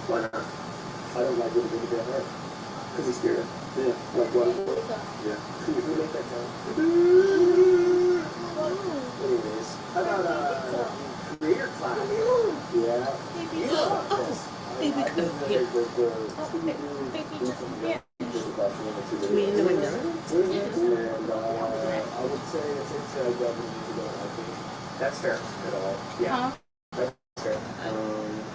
Why not? I don't like when you get hurt. Because he's scared. Yeah. Like what? Yeah. Who make that sound? Anyways, how about creator class? Yeah. You know this. Baby, come here. Me in the window. And I would say it's Japanese ago, I think. That's fair at all. Yeah. That's fair.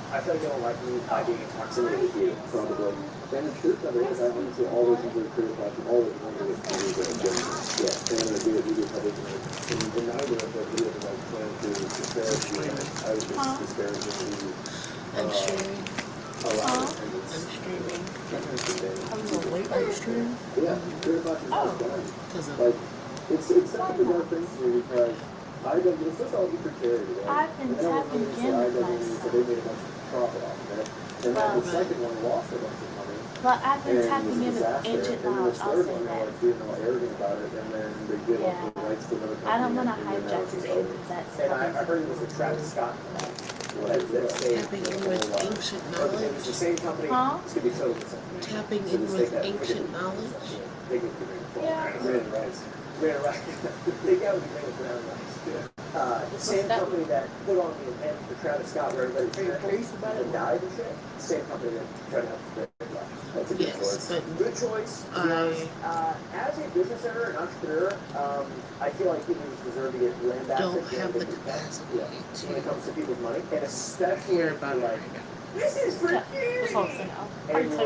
I feel like they don't like me by being in proximity with you, probably. And the truth of it is, I honestly always enjoy career class and always wanted to get to do it. Yeah, and I'm going to do a video publicly. And neither of the videos that I plan to disparage you, I was just disparaging you. I'm streaming. I'm streaming. I'm streaming. Yeah, career class is not done. Like, it's such a bizarre thing to me because it's just all for charity, right? I've been tapping in myself. So they made a bunch of profit off of it. And then the second one lost a bunch of money. But I've been tapping in with Ancient Knowledge, I'll say that. Being all arrogant about it, and then they give up the rights to another company. I don't want to hijack this because that's and I heard it was a Travis Scott. Tapping in with ancient knowledge. It's the same company. Huh? It's going to be totally different. Tapping in with ancient knowledge. They give you Yeah. Brand rights. Brand rights. They got to be made of brown rice. The same company that put on the event for Travis Scott where everybody and died and shit. Same company that tried to help the That's a good choice. Good choice. As a business owner and entrepreneur, I feel like people deserve to get lambasted. Don't have the capacity when it comes to people's money, and especially hear about like, this is for kids. And the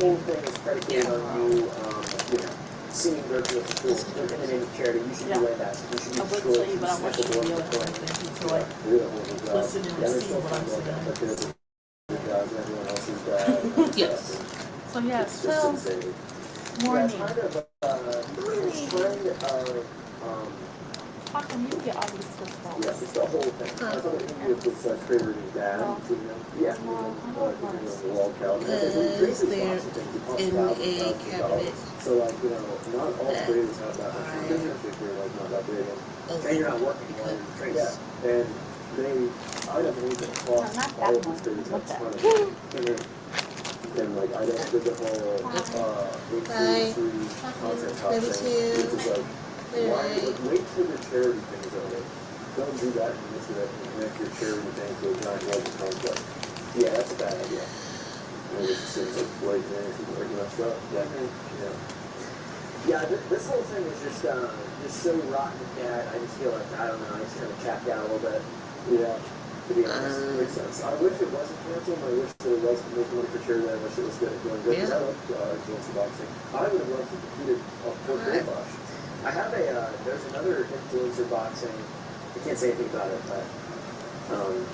whole thing is predicated on you, you know, seeing virtue at the school in the name of charity. You should be lambasted. You should be destroyed. But I want you to be able to listen and receive what I'm saying. Yes. So yeah, so morning. How come you get all these stuff? Yes, it's the whole thing. I thought it was this creator and his dad. Yeah. Because they're in a cabinet. So like, you know, not all creators have that much business if you're like not that big. And you're not working on it. Yeah. And I don't believe that across all of these creators have a ton of and like I don't did the whole content top thing, which is like wait till your charity thing is over. Don't do that in the midst of it and connect your charity thing to a giant legend conflict. Yeah, that's a bad idea. And it just seems like white things people are messed up. Yeah, this whole thing is just so rotten that I just feel like I don't know, I just kind of chapped out a little bit. Yeah. To be honest, it makes sense. I wish it wasn't canceled. I wish there was making money for charity. I wish it was good at doing good. Because I love influencer boxing. I would have loved to compete for Great Bosch. I have there's another influencer boxing. I can't say anything about it, but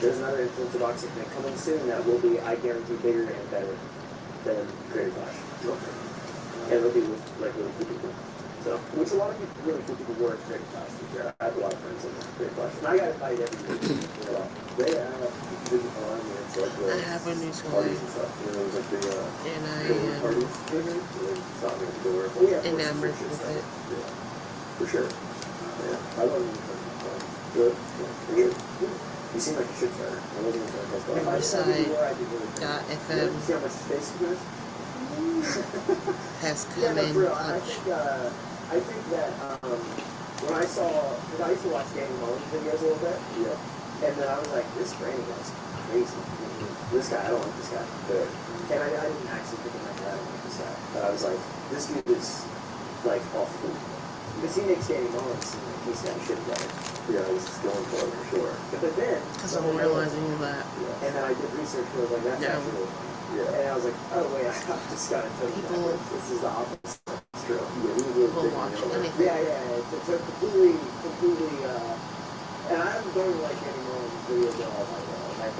there's another influencer boxing thing coming soon that will be, I guarantee, bigger and better than Great Bosch. And it'll be with like really cool people. So, which a lot of people, really cool people were at Great Bosch. I have a lot of friends in Great Bosch. And I got invited every year. You know, they have digital on me. It's like I have a new toy. Parties and stuff. You know, like the and I parties. am enamored with it. Yeah, for sure. Yeah, I love it. Good. Good. You seem like a shit starter. I wasn't even trying to Riverside.fm You see how much space you guys? has come in clutch. I think that when I used to watch Danny Mullins videos a little bit, and then I was like, this Brandon guy's crazy. This guy, I don't like this guy. And I didn't actually think of like, I don't like this guy. But I was like, this dude is like off the hook. Because he makes Danny Mullins seem like he's got shit together. Yeah, he's going for it for sure. But then, because I'm realizing that. And then I did research and I was like, that's actually. Yeah. And I was like, oh wait, I just got to tell you this is the opposite. It's true. Yeah, he was really big on it. Yeah. It's a completely, and I don't like any more of these videos at all, by the way. I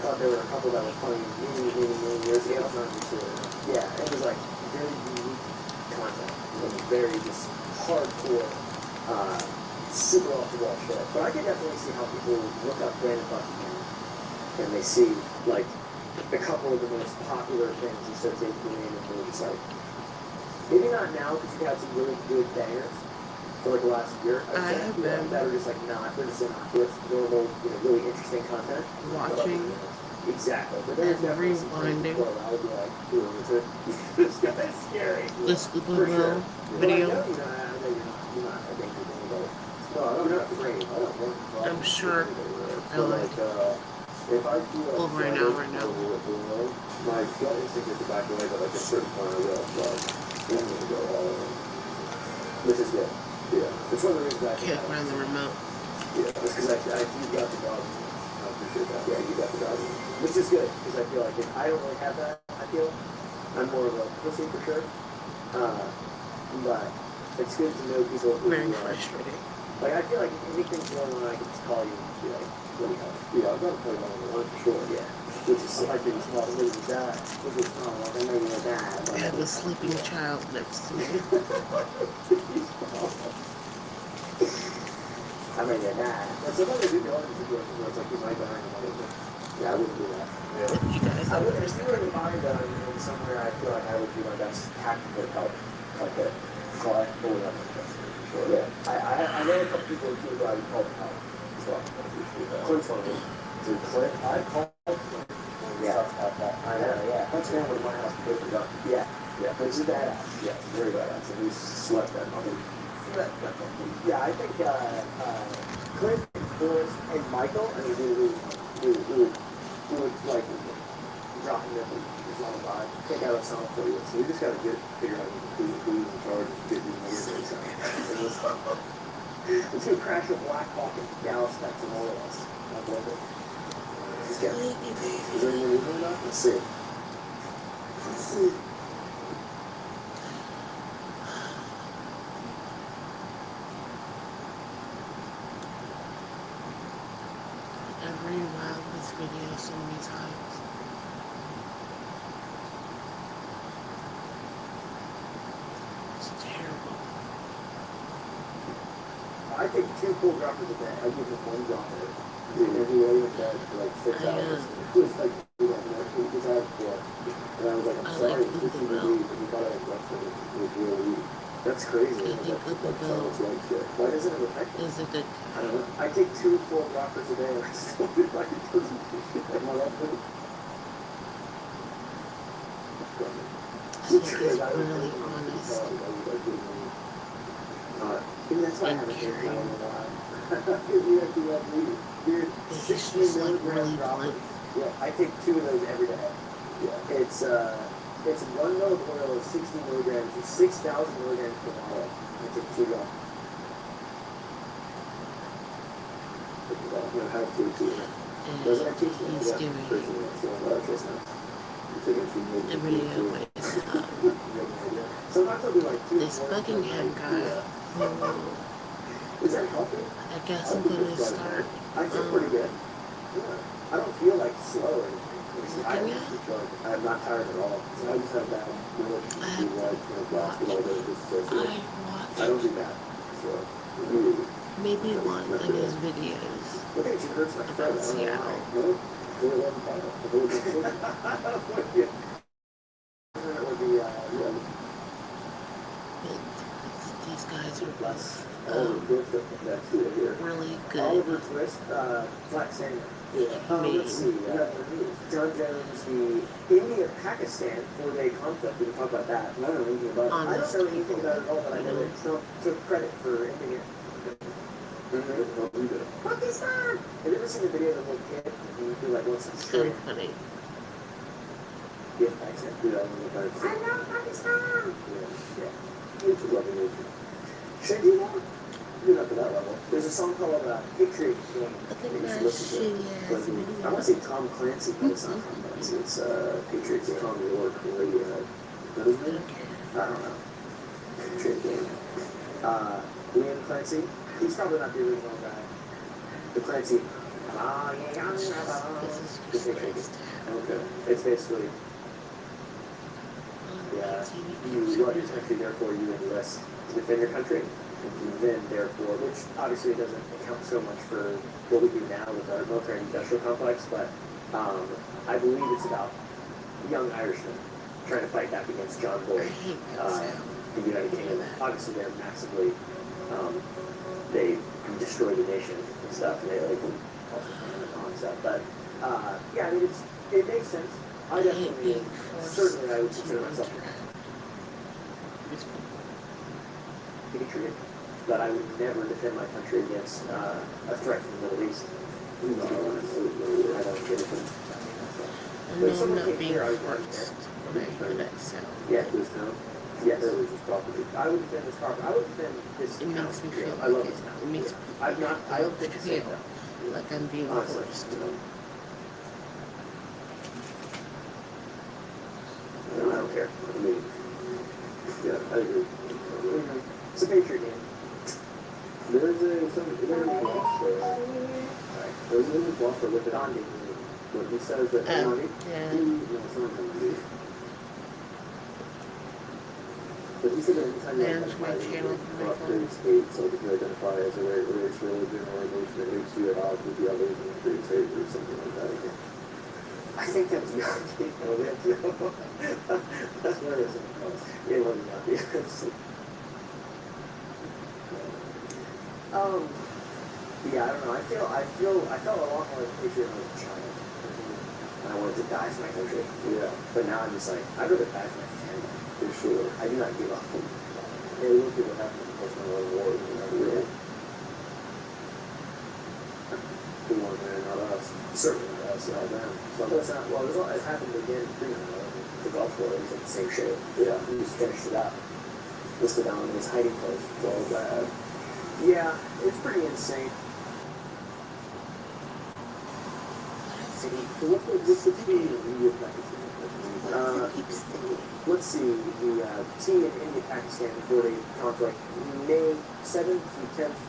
thought there were a couple that were funny many years ago. Yeah, it was like very unique content. It was very just hardcore, super off the wall shit. But I can definitely see how people look up Brandon Buckingham and they see like a couple of the most popular things he starts taking the name and they're just like, maybe not now because you've had some really good bangers for like the last year. I have been that are just like not, they're just innocuous, normal, you know, really interesting content. Watching Exactly. But there's definitely some rewinding. people I would be like, this guy's scary. The Super For Bowl sure. video. But I know you're not a danger to anybody. No, I'm not afraid. I don't want to. I'm sure. But like, if I feel like Over an hour now. my gut instinct is to back away, but like a certain point I will. But I'm going to go all in. Which is good. Yeah. It's one of the reasons I Can't find the remote. Yeah, that's because you got the dog. I appreciate that. Yeah, you got the dog. Which is good, because I feel like if I don't really have that, I feel I'm more of a pussy for sure. But it's good to know people who Very are frustrating. like, I feel like if anything's going on, I can just call you and be like, what do you have? Yeah, I've got to play one for sure. Yeah. Which is like it's small, look at that. Look at small, like I'm making a dad. I have a sleeping child next to me. I'm ready to die. But sometimes I do the other situation where it's like you might die and I'm like, yeah, I wouldn't do that. Yeah. You guys I would, if you were to find that I'm in somewhere, I feel like I would do my best tactical help. Like a fly pulling up. Sure. Yeah. I know a couple people who I would call help as well. Clint's one of them. Dude, Clint, I called Clint. Yeah. I know, yeah. Clint's family at my house to go for gun. Yeah. Yeah. But he's a badass. Yeah, he's very badass. And he's swept that mother. Yeah, I think Clint, Forrest, and Michael, I mean, we would like drop him in his own vibe, take out a song for you. So we just got to figure out who's in charge and get these movies out. It's going to crash a Black Hawk in Dallas, Texas, more or less. I love it. Is there anyone moving or not? Let's see. I've rewound this video so many times. It's terrible. I take 2 full droppers a day. I give him 1 dropper. And he lay in bed for like 6 hours. It was like, you know, he was out for it. And I was like, I'm sorry, it's 15 degrees. And he thought I was frustrated. It was really weak. That's crazy. I think Why doesn't it affect me? is a good. I don't know. I take 2 full droppers a day and I still feel like it doesn't do shit. I'm not up with it. I think he's really honest. Maybe that's why I haven't been in a while. He's just like really blunt. Yeah, I take 2 of those every day. Yeah. It's 1 mil of oil is 60 milligrams. It's 6,000 milligrams per bottle. I take 2 of them. I'm gonna have to too. Doesn't it teach me? He's doing a video with sometimes I'll be like 2 this Buckingham guy. Is that healthy? I guess I'm gonna start. I feel pretty good. Yeah. I don't feel like slow or anything. I'm not tired at all. I just have that I don't do that. So maybe one of his videos about Seattle. These guys are both really good. Oliver Twist, Flat Sanger. Let's see. John Jones, the India-Pakistan 4-day conflict. We can talk about that. I don't know anything about it. I don't know anything about it at all, but I know that Trump took credit for ending it. Pakistan! Have you ever seen the video of the little kid? He like wants to destroy it. Funny. Yeah, accent. Do that in the Pakistan. I love Pakistan! Yeah. It's a lovely nation. Should I do that? Do that to that level. There's a song called Patriot King. Look at that shitty ass video. I want to say Tom Clancy, but it's not Tom Clancy. It's Patriot King on New York. What is it? I don't know. Patriot King. Liam Clancy. He's probably not the original guy. The Clancy. This is just okay. It's basically, yeah, you want your country, therefore you enlist to defend your country. And then, therefore, which obviously doesn't account so much for what we do now with our military industrial complex, but I believe it's about young Irishmen trying to fight back against John Bull in the United Kingdom. Obviously, they're massively, they destroy the nation and stuff, and they like also on stuff. But yeah, I mean, it makes sense. I definitely, certainly I would consider myself patriot, but I would never defend my country against a threat from the Middle East. No, I don't get it. No, I'm not being forced. Yeah, this town. Yes, it was just property. I would defend this property. I would defend this town. It makes me feel I love like this town. it makes I've not. I don't think it's safe. like I'm being Honestly, forced. No, I don't care. I mean, yeah, I agree. It's a Patriot game. There's a block for Whip It On game. But he says that yeah. But he said that anytime you Manage my channel from my phone. state, so that you identify as a race, religion, or emotion that makes you at odds with the others and create hate or something like that. I think that's not that's where it's it was not yeah, I don't know. I felt a lot more patriotic when I was a child. And I wanted to die for my country. Yeah. But now I'm just like, I'd rather die for my family. For sure. I do not give up. Hey, look at what happened in the First World War. Yeah. Who won there, not us. Certainly not us, not them. So that's not, well, it happened again the Gulf War. It was like the same shit. Yeah. We just finished it up. Listed down in his hiding place. Well, bad. Yeah, it's pretty insane. Let's see, the team in India-Pakistan reported conflict May 7th through 10th,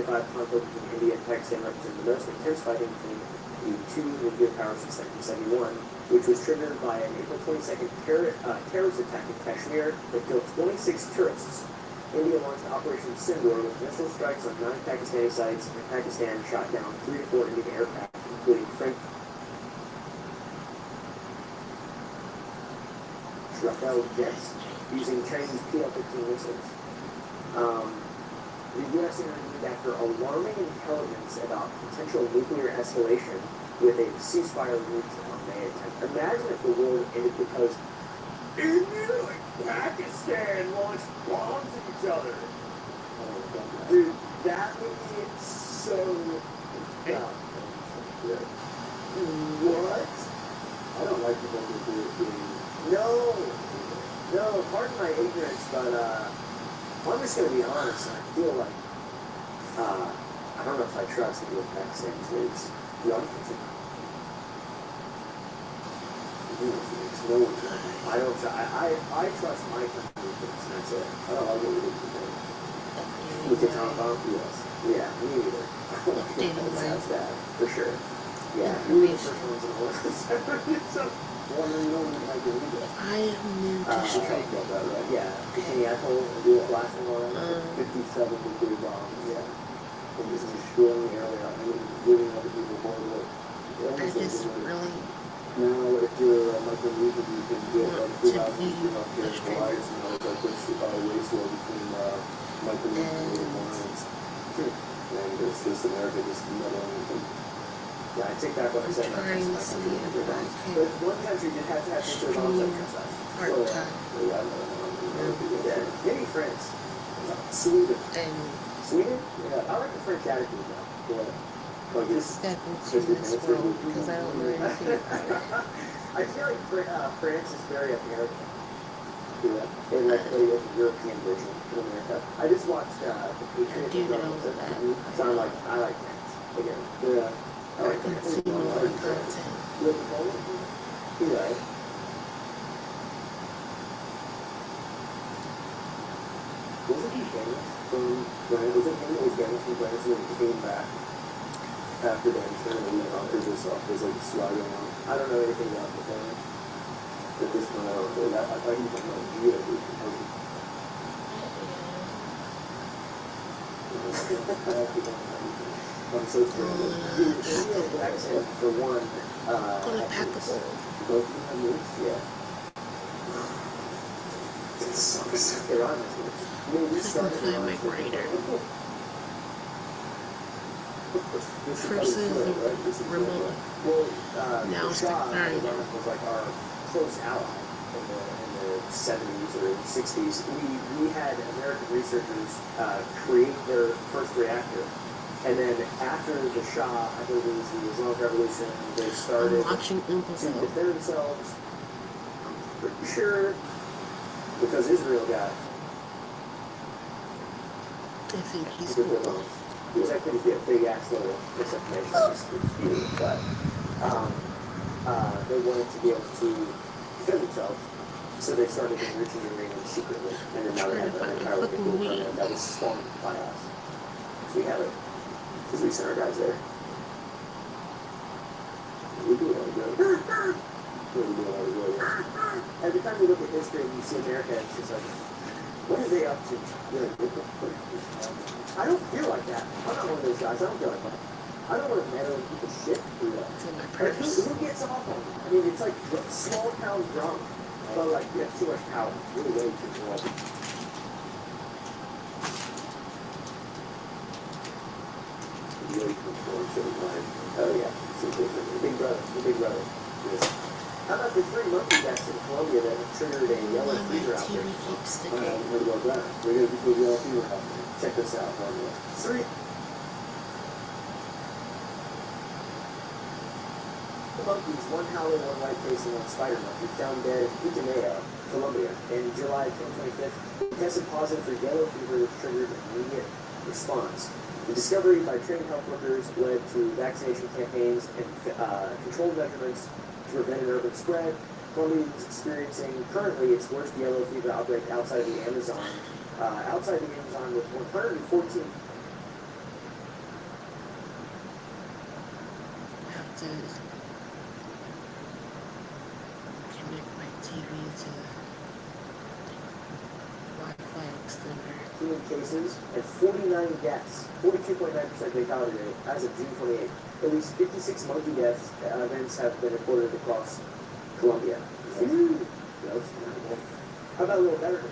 2025 conflict between India and Pakistan represented the most intense fighting between the two nuclear powers since 1971, which was triggered by an April 22nd terrorist attack in Kashmir that killed 26 tourists. India launched Operation Sindoor with missile strikes on 9 Pakistani sites, and Pakistan shot down 3 to 4 Indian aircraft, including French Rafale jets using Chinese PL-15 missiles. The U.S. intervened after alarming intelligence about potential nuclear escalation with a ceasefire reached on May 10th. Imagine if the war ended because India and Pakistan launched bombs at each other. Dude, that would be so dumb. What? I don't like the nuclear thing. No, pardon my ignorance, but I'm just gonna be honest, and I feel like I don't know if I trust the Pakistan kids. No one. I don't. I trust my country, and that's it. I don't like what we do today. With the Taliban, yes. Yeah, me neither. That's bad for sure. Yeah, we the first ones in the world. I am new to strike. Yeah, Bikini Atoll, the last one, 57 nuclear bombs. Yeah. And just destroying the area, giving other people more work. I just really now, if you're a Micronesian, you can get like 2,000 people up here in Hawaii, it's like this race war between Micronesian and Hawaiians. And it's just America just meddling. Yeah, I take back what I said. trying to see if I can But one country did have to have nuclear bombs like us. part-time Maybe France. Sweden. and Sweden? Yeah, I like the French attitude now. Yeah. step into this world because I don't know anything about it. I feel like France is very American. Yeah. And like a European version of America. I just watched the Patriot. I do know that. So I like France. Again. Yeah. I consume a lot of content. Yeah. Wasn't he banished from France? Was it him that was banished from France and then came back after the internally after this was like sliding on? I don't know anything about the family. At this point, I don't know that. I thought he was talking about Gia, I'm so stranded. For one, Gonna pack a bowl. both of them have moves? Yeah. It sucks. They're honest. I mean, we I can started find my grader. versus remote. Well, Now the it's Shah declining. was like our close ally in the 70s or 60s. We had American researchers create their first reactor. And then after the Shah, I believe it was the Islamic Revolution, they started I'm watching to defend themselves. I'm pretty sure because Israel got I think he's cool. Because that could be a big ass little misinformation. It's few, but they wanted to be able to defend themselves, so they started enriching uranium secretly, and then now they have an entirely cool program that was spawned by us. So we have it. Because we sent our guys there. We do a lot of good. Every time you look at history and you see America, it's just like, what are they up to? I don't feel like that. I'm not one of those guys. I don't feel like that. I don't want to meddle in people's shit. It's in my Like, purse. who gets off on it? I mean, it's like small town drunk, but like you have too much power. You're way too drunk. Oh yeah, the big brother. Yeah. How about the 3 monkey deaths in Colombia that triggered a yellow fever outbreak? TV keeps sticking. What about that? We're gonna do a yellow fever outbreak. Check this out. 3 monkeys, one howling, one white facing, one spider monkey, found dead in Putumayo, Colombia, in July 2025. Tested positive for yellow fever, which triggered an immediate response. The discovery by trained health workers led to vaccination campaigns and controlled measurements to prevent an urban spread. Colombia is experiencing currently its worst yellow fever outbreak outside the Amazon. Outside the Amazon with 114. I have to connect my TV to Wi-Fi extender. Human cases and 49 deaths, 42.9% fatality rate as of June 28th. At least 56 monkey deaths events have been reported across Colombia. How about a little better news?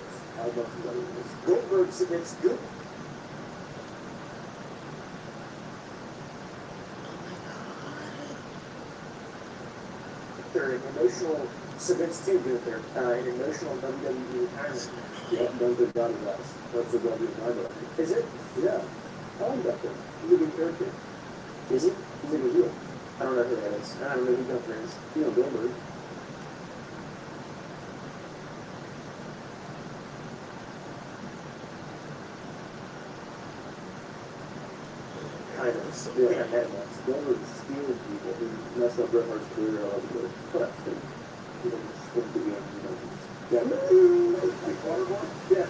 Goldberg submits good. An emotional submits to Gunther, an emotional WWE retirement. Yeah, Gunther got it last. That's a WWE. Is it? Yeah. I like that thing. He's a good character. Is he? He's a good heel. I don't know who that is. I don't know who Gunther is. You know Goldberg. Kind of. Yeah, I had once. Goldberg stealing people. He messed up Bret Hart's career all over. What a thing. You know, just going to be on, you know. Yeah, like waterboy? Yeah.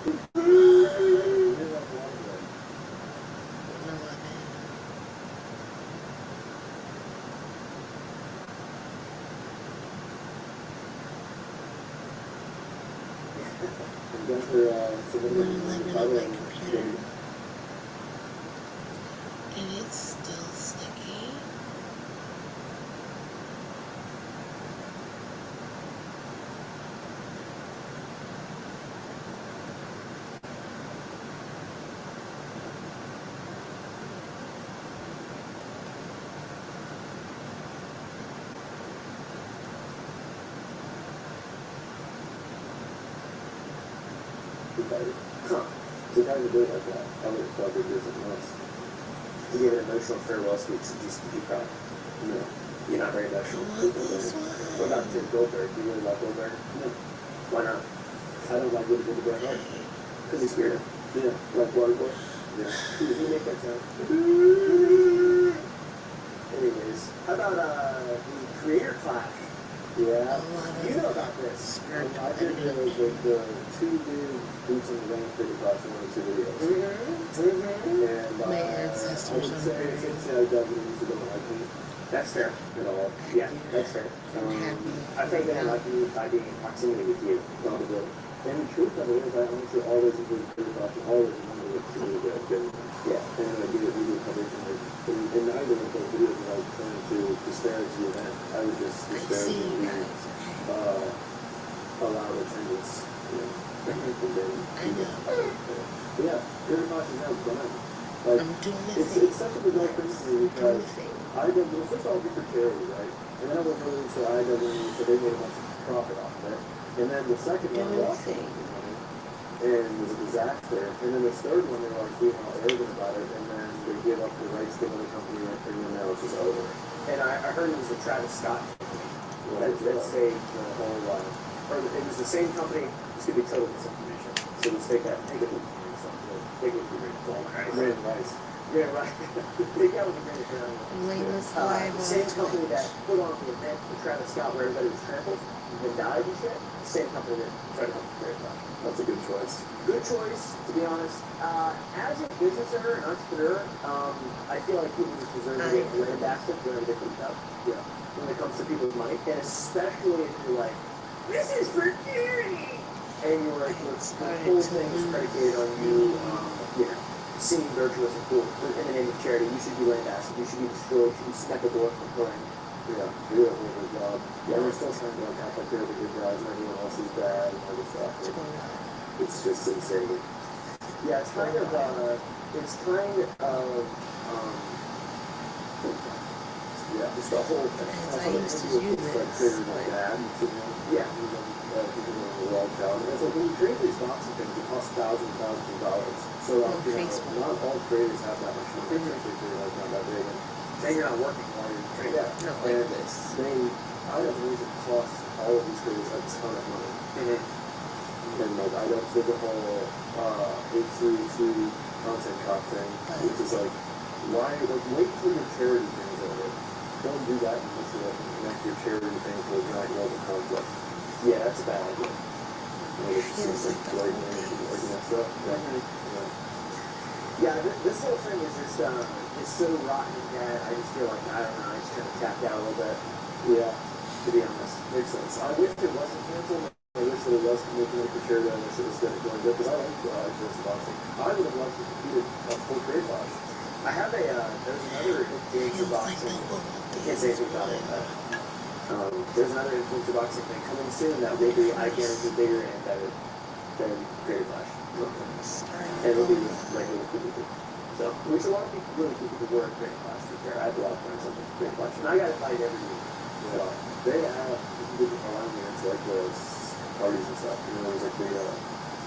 And it's still sticky. So how do you do it like that? I would have thought they did something else. To give an emotional farewell speech to just be proud. You know, you're not very emotional. What about Tim Goldberg? Do you really like Goldberg? No. Why not? I don't like what he did to Bret Hart. Because he's weird. Yeah. Like Waterboy? Yeah. He make that sound. Anyways, how about the Creator Clash? Yeah. You know about this. I did the 2 big boots in the rain Creator Clash in one of the 2 videos. And My I ancestors would are say very it's Japanese who don't like me. That's fair. At all. Yeah, that's fair. I think they don't like me by being in proximity with you. Probably. And the truth of it is, I honestly always enjoy Creator Clash and always remember it's really good. Yeah. And I did a video coverage and neither of those videos were like trying to disparage the event. I was just disparaging the allowed attendance. You know. I know. Yeah, Creator Clash is now done. Like, I'm doing the it's thing. such a bizarre thing to me because IW, first of all, be for charity, right? And then I went over to IW, so they made a bunch of profit off of it. And then the second one, Doing the thing. and it was a disaster. And then the third one, they were like being all arrogant about it, and then they gave up the rights to another company, and then now it's just over. And I heard it was the Travis Scott company that saved the whole, or it was the same company. This could be total misinformation. So let's take that, take it with something. Take it with your grain of rice. Yeah, right. Take that with a grain of rice. Layla's live The on same Twitter. company that put on the event for Travis Scott where everybody was trampled and died and shit. Same company that tried to help the great life. That's a good choice. Good choice, to be honest. As a business owner and entrepreneur, I feel like people just deserve to get lambasted when they get beat up. Yeah. When it comes to people's money, and especially if you're like, this is for charity, and you're like, the whole thing is predicated on you, seeming virtuous and cool in the name of charity. You should be lambasted. You should be destroyed. You should be snuck a door from playing. Yeah, you're doing a good job. Yeah, we're still trying to act like they're the good guys and everyone else is bad and all this stuff. It's just insane. Yeah, it's kind of, yeah, it's the whole thing. I used to do this. Yeah, people in the world town. It's like when you create these boxing things, it costs thousands and thousands of dollars. So, not all creators have that much money. Like not that big. And then you're not working while you're training. Not like this. I don't believe it costs all of these creators a ton of money. And like I don't see the whole H3C content cop thing, which is like, why, like, wait till your charity thing is over. Don't do that unless you connect your charity thing to a giant global conflict. Yeah, that's a bad idea. It's like blatant and stuff. Yeah, this whole thing is just is so rotten and bad. I just feel like, I don't know, I just kind of tapped out a little bit. Yeah, to be honest, makes sense. I wish it wasn't canceled. I wish that it was committed for charity. I wish it was going good because I like this boxing. I would have loved to compete at full grade box. I have a there's another influencer boxing. I can't say anything about it. There's another influencer boxing thing coming soon that will be, I guarantee, bigger and better than Great Flash. And it'll be like really cool people. So, which a lot of people, really cool people were at Great Flash for sure. I have a lot of friends on Great Flash, and I got invited every year. So they have people around me into like those parties and stuff. You know, there's like the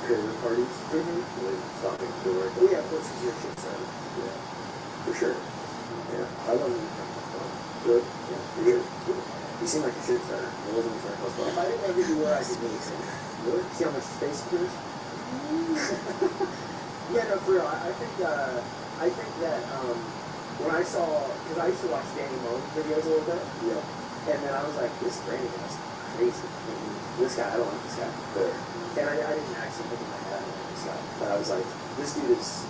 creator parties. Really stopping to work. Oh yeah, of course, your shit started. Yeah, for sure. Yeah, I love you. Good. Yeah, you're good. You seem like a shit starter. It wasn't a close call. If I didn't know who you were, I could do anything. Really? See how much space there is? Yeah, no, for real. I think that when I saw, because I used to watch Danny Mullen videos a little bit. Yeah. And then I was like, this Brandon guy's crazy. This guy, I don't like this guy. And I didn't actually think in my head I don't like this guy. But I was like, this dude is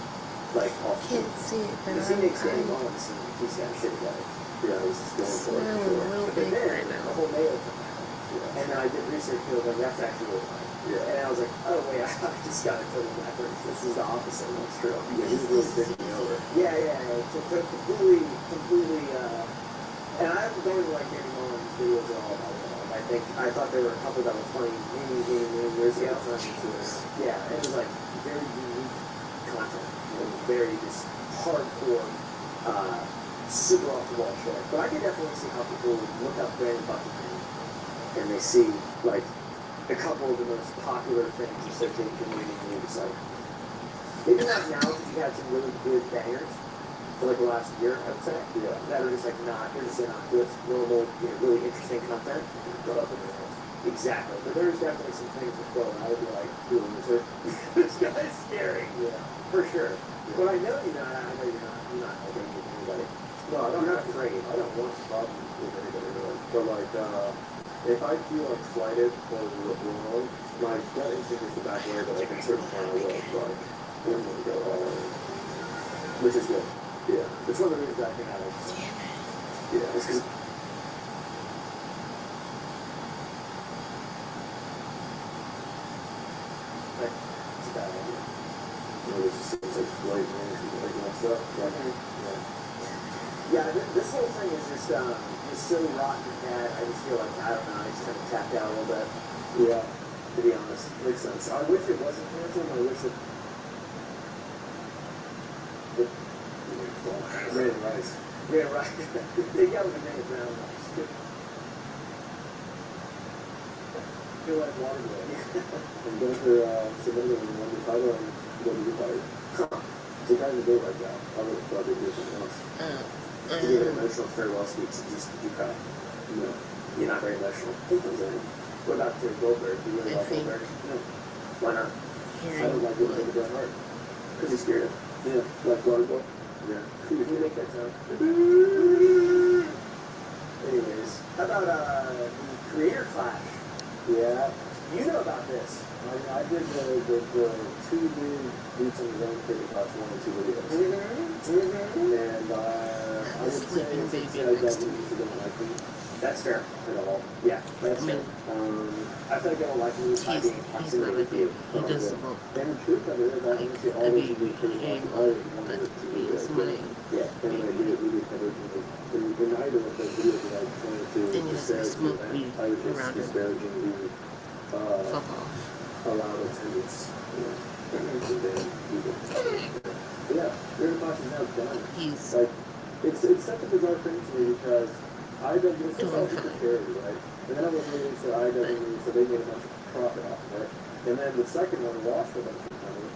like off. Can't see it, but because he makes Danny Mullen seem like he's got shit together. Yeah, I was just going for it. Real big right now. The whole Mayo thing happened. Yeah. And then I did research and like, that's actually really funny. Yeah. And I was like, oh wait, I just got it totally backwards. This is the opposite. That's true. Yeah, he's really taking me over. Yeah. It's completely, and I don't even like Danny Mullen's videos at all, by the way. I thought there were a couple that were funny many years ago. Yeah, and it was like very unique content. Very just hardcore, super off the wall shit. But I can definitely see how people look up Brandon Buckingham and they see like a couple of the most popular things associated with community news. Like maybe not now because you had some really good bangers for like the last year, I would say. Yeah. That are just like they're just innocuous, normal, really interesting content. Exactly. But there's definitely some things that go and I would be like, this guy's scary. Yeah. For sure. Yeah. But I know you're not. I know you're not okay with anybody. No, I'm not afraid. I don't want to problem with anybody really. But like, if I feel like slighted or wrong, my gut instinct is to back away, but like in certain point I will. Like, I'm going to go all in. Which is good. Yeah. It's one of the reasons I think I like. Yeah. It's because. It's a bad idea. It's just like blatant and stuff. Yeah, this whole thing is just so rotten and bad. I just feel like, I don't know, I just kind of tapped out a little bit. Yeah, to be honest. Makes sense. I wish it wasn't canceled. I wish it Red rice. Red rice. They got with the red brown rice. Feel like water boy. I'm going for submitting one the title and go to the fire. So kind of do it right now. I would have probably do something else. You give an emotional farewell speech and just you cry. No. You're not very emotional. What about to Goldberg? Do you really like Goldberg? No. Why not? I don't like Goldberg with Bret Hart. Because he's scared of. Yeah. Like Waterboy? Yeah. Can you make that sound? Anyways, how about the Creator Clash? Yeah. You know about this. I did the two new Boots on the Ground Creator Clash 1 and 2 videos. And I would say it's like me. That's fair. At all. Yeah, that's fair. I feel like I don't like me by being in proximity with you. He does smoke. And the truth of it is, I honestly always do pretty much always wanted it to be good. Yeah, and I did really covered in neither of those videos that I wanted to disparage you. I was just disparaging the allowed attendance. Yeah, Creator Clash is now done. He's like, it's such a bizarre thing to me because IW was all for charity, right? And then I was reading to IW, so they made a bunch of profit off of it. And then the second one lost a bunch of money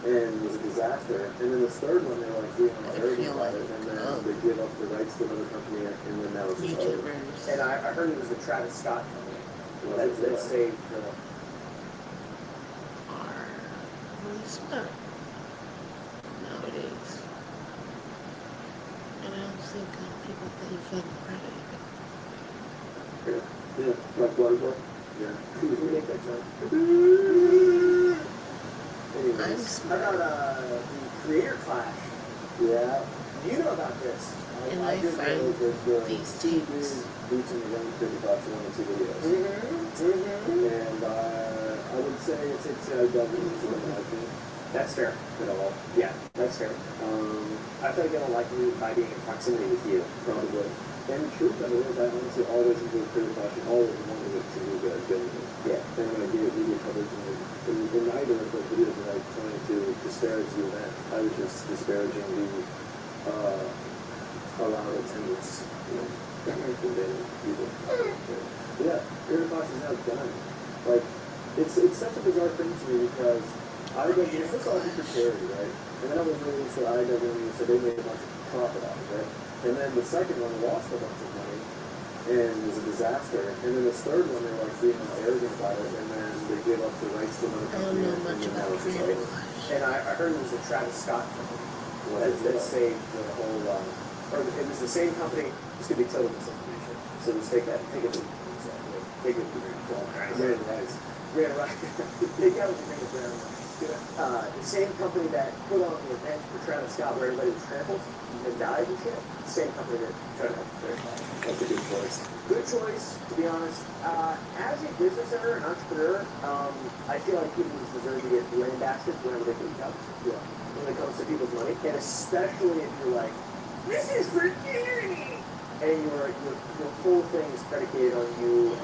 and was a disaster. And then this third one, they were like being all arrogant about it, and then they give up the rights to another company, and then now it's just over. And I heard it was the Travis Scott company that saved the. really smart nowadays. And I don't think people give them credit. Yeah, like Waterboy? Yeah. Who make that sound? Anyways, how about the Creator Clash? Yeah. You know about this. And I find these tapes. Boots on the Ground Creator Clash 1 and 2 videos. And I would say it's IW. That's fair. At all. Yeah, that's fair. I feel like I don't like me by being in proximity with you. Probably. And the truth of it is, I honestly always enjoyed Creator Clash and always wanted it to be good, genuinely. Yeah. And when I did media coverage in neither of the videos that I was trying to disparage the event, I was just disparaging the allowed attendance, people. Yeah, Creator Clash is now done. Like, it's such a bizarre thing to me because IW, it's all for charity, right? And then I was reading to IW, so they made a bunch of profit off of it. And then the second one lost a bunch of money and was a disaster. And then this third one, they were like being all arrogant about it, and then they gave up the rights to another company. I don't know much about Creator Clash. And I heard it was the Travis Scott company that saved the whole, or it was the same company. This could be total misinformation. So just take it. Take it. Red rice. Red rice. They got it with the red rice. The same company that put on the event for Travis Scott where everybody was trampled and died and shit. Same company that tried to help Creator Clash. That's a good choice. Good choice, to be honest. As a business owner, an entrepreneur, I feel like people just deserve to get lambasted whenever they can come. Yeah. When it comes to people's money. And especially if you're like, this is for charity! And your whole thing is predicated on you,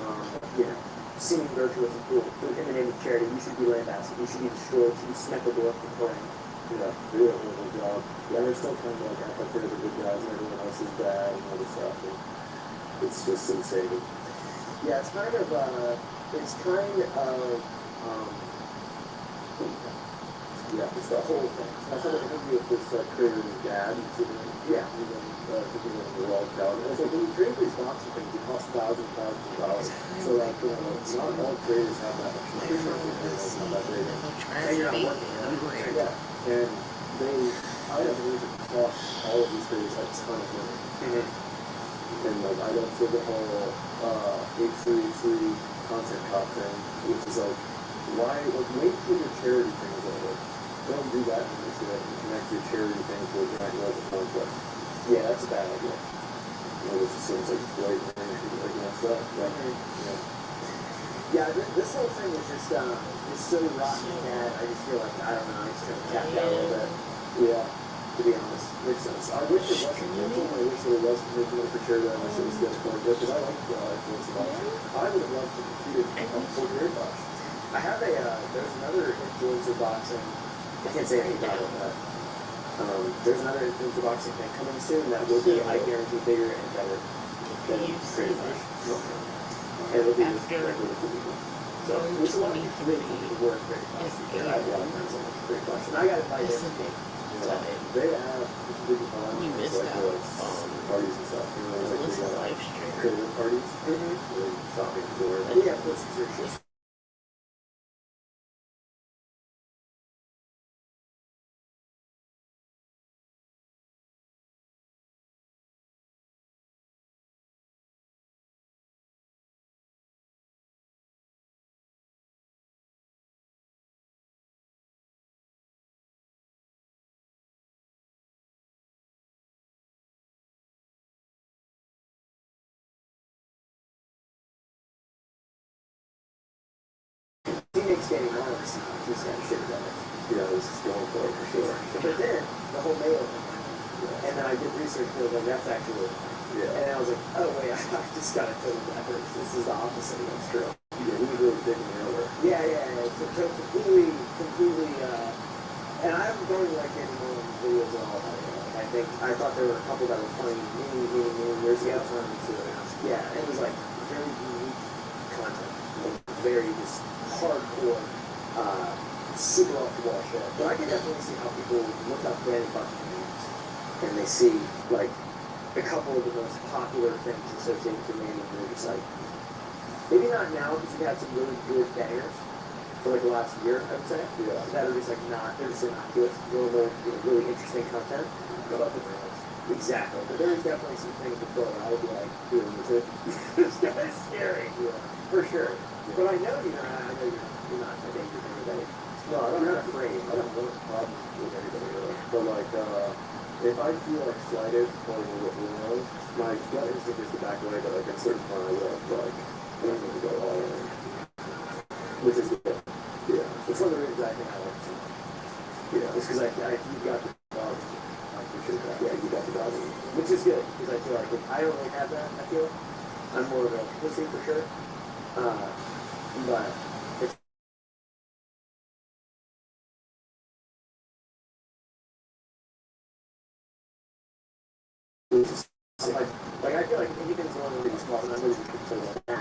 seeming virtuous and cool in the name of charity. You should be lambasted. You should be destroyed. You should be sniped up and playing. Yeah, they do a horrible job. Yeah, they're still trying to like act like they're the good guys and everyone else is bad and all this stuff. And it's just insane. Yeah, it's kind of yeah, it's the whole thing. I saw an interview with this creator's dad. Yeah, he's in the world crowd. And it's like when you create these boxing things, it costs thousands and thousands of dollars. So like, not all creators have that much money. And you're not working on it. Yeah, and I don't believe it cost all of these creators a ton of money. And like, I don't feel the whole H3 content cop thing, which is like, why, like, wait till your charity thing is over. Don't do that and connect your charity thing to a giant local conflict. Yeah, that's a bad idea. It just seems like blatant against that. Yeah, this whole thing is just so rotten and bad. I just feel like, I don't know, it's kind of tapped out a little bit. Yeah, to be honest. Makes sense. I wish it wasn't mental. I wish there was commitment for charity. I wish it was good for it, because I like influence boxing. I would have loved to compete in full career boxing. I have there's another influencer boxing. I can't say anything about it, but There's another influencer boxing thing coming soon that will be, I guarantee, bigger and better than Pretty Much. And it'll be just like really cool people. So, which a lot of people work very much. I have a lot of friends that work Pretty Much. And I got invited to the game. They have big You missed out. parties and stuff. You know, like Listen to live stream. creative parties. Really stopping the door. Yeah, posters are just. Teammates getting marks, he's got shit together. You know, he's just going for it for sure. But then, the whole Mayo thing. And then I did research for like, that's actually. And I was like, oh wait, I just got it totally backwards. This is the opposite of what's true. Yeah, he was really big in the earlier. Yeah. So completely, and I'm going like any more videos at all. I think, I thought there were a couple that were funny many years ago. Yeah, it was like very unique content. Like, very just hardcore, super off the wall shit. But I can definitely see how people look up Brandon Buckner names and they see like a couple of the most popular things associated with Manny, and they're just like, maybe not now because we had some really good bangers for like the last year, I would say. Yeah. That are just like not, they're just innocuous, normal, really interesting content. What about the fans? Exactly. But there's definitely some things before where I would be like, dude, this guy's scary. Yeah. For sure. But I know you're not a danger to anybody. No, I'm not afraid. I don't want a problem with anybody really. But like, if I feel like slighted or wrong, my gut instinct is to back away, but like at a certain point I will. Like, I don't need to go all in. Which is good. Yeah. It's one of the reasons I think I like to. Yeah. It's because you got the dog. I appreciate that. Yeah, you got the dog. Which is good, because I feel like if I don't really have that, I feel I'm more of a pussy for sure. But it's like I feel like anything's one of these small numbers you could say like that.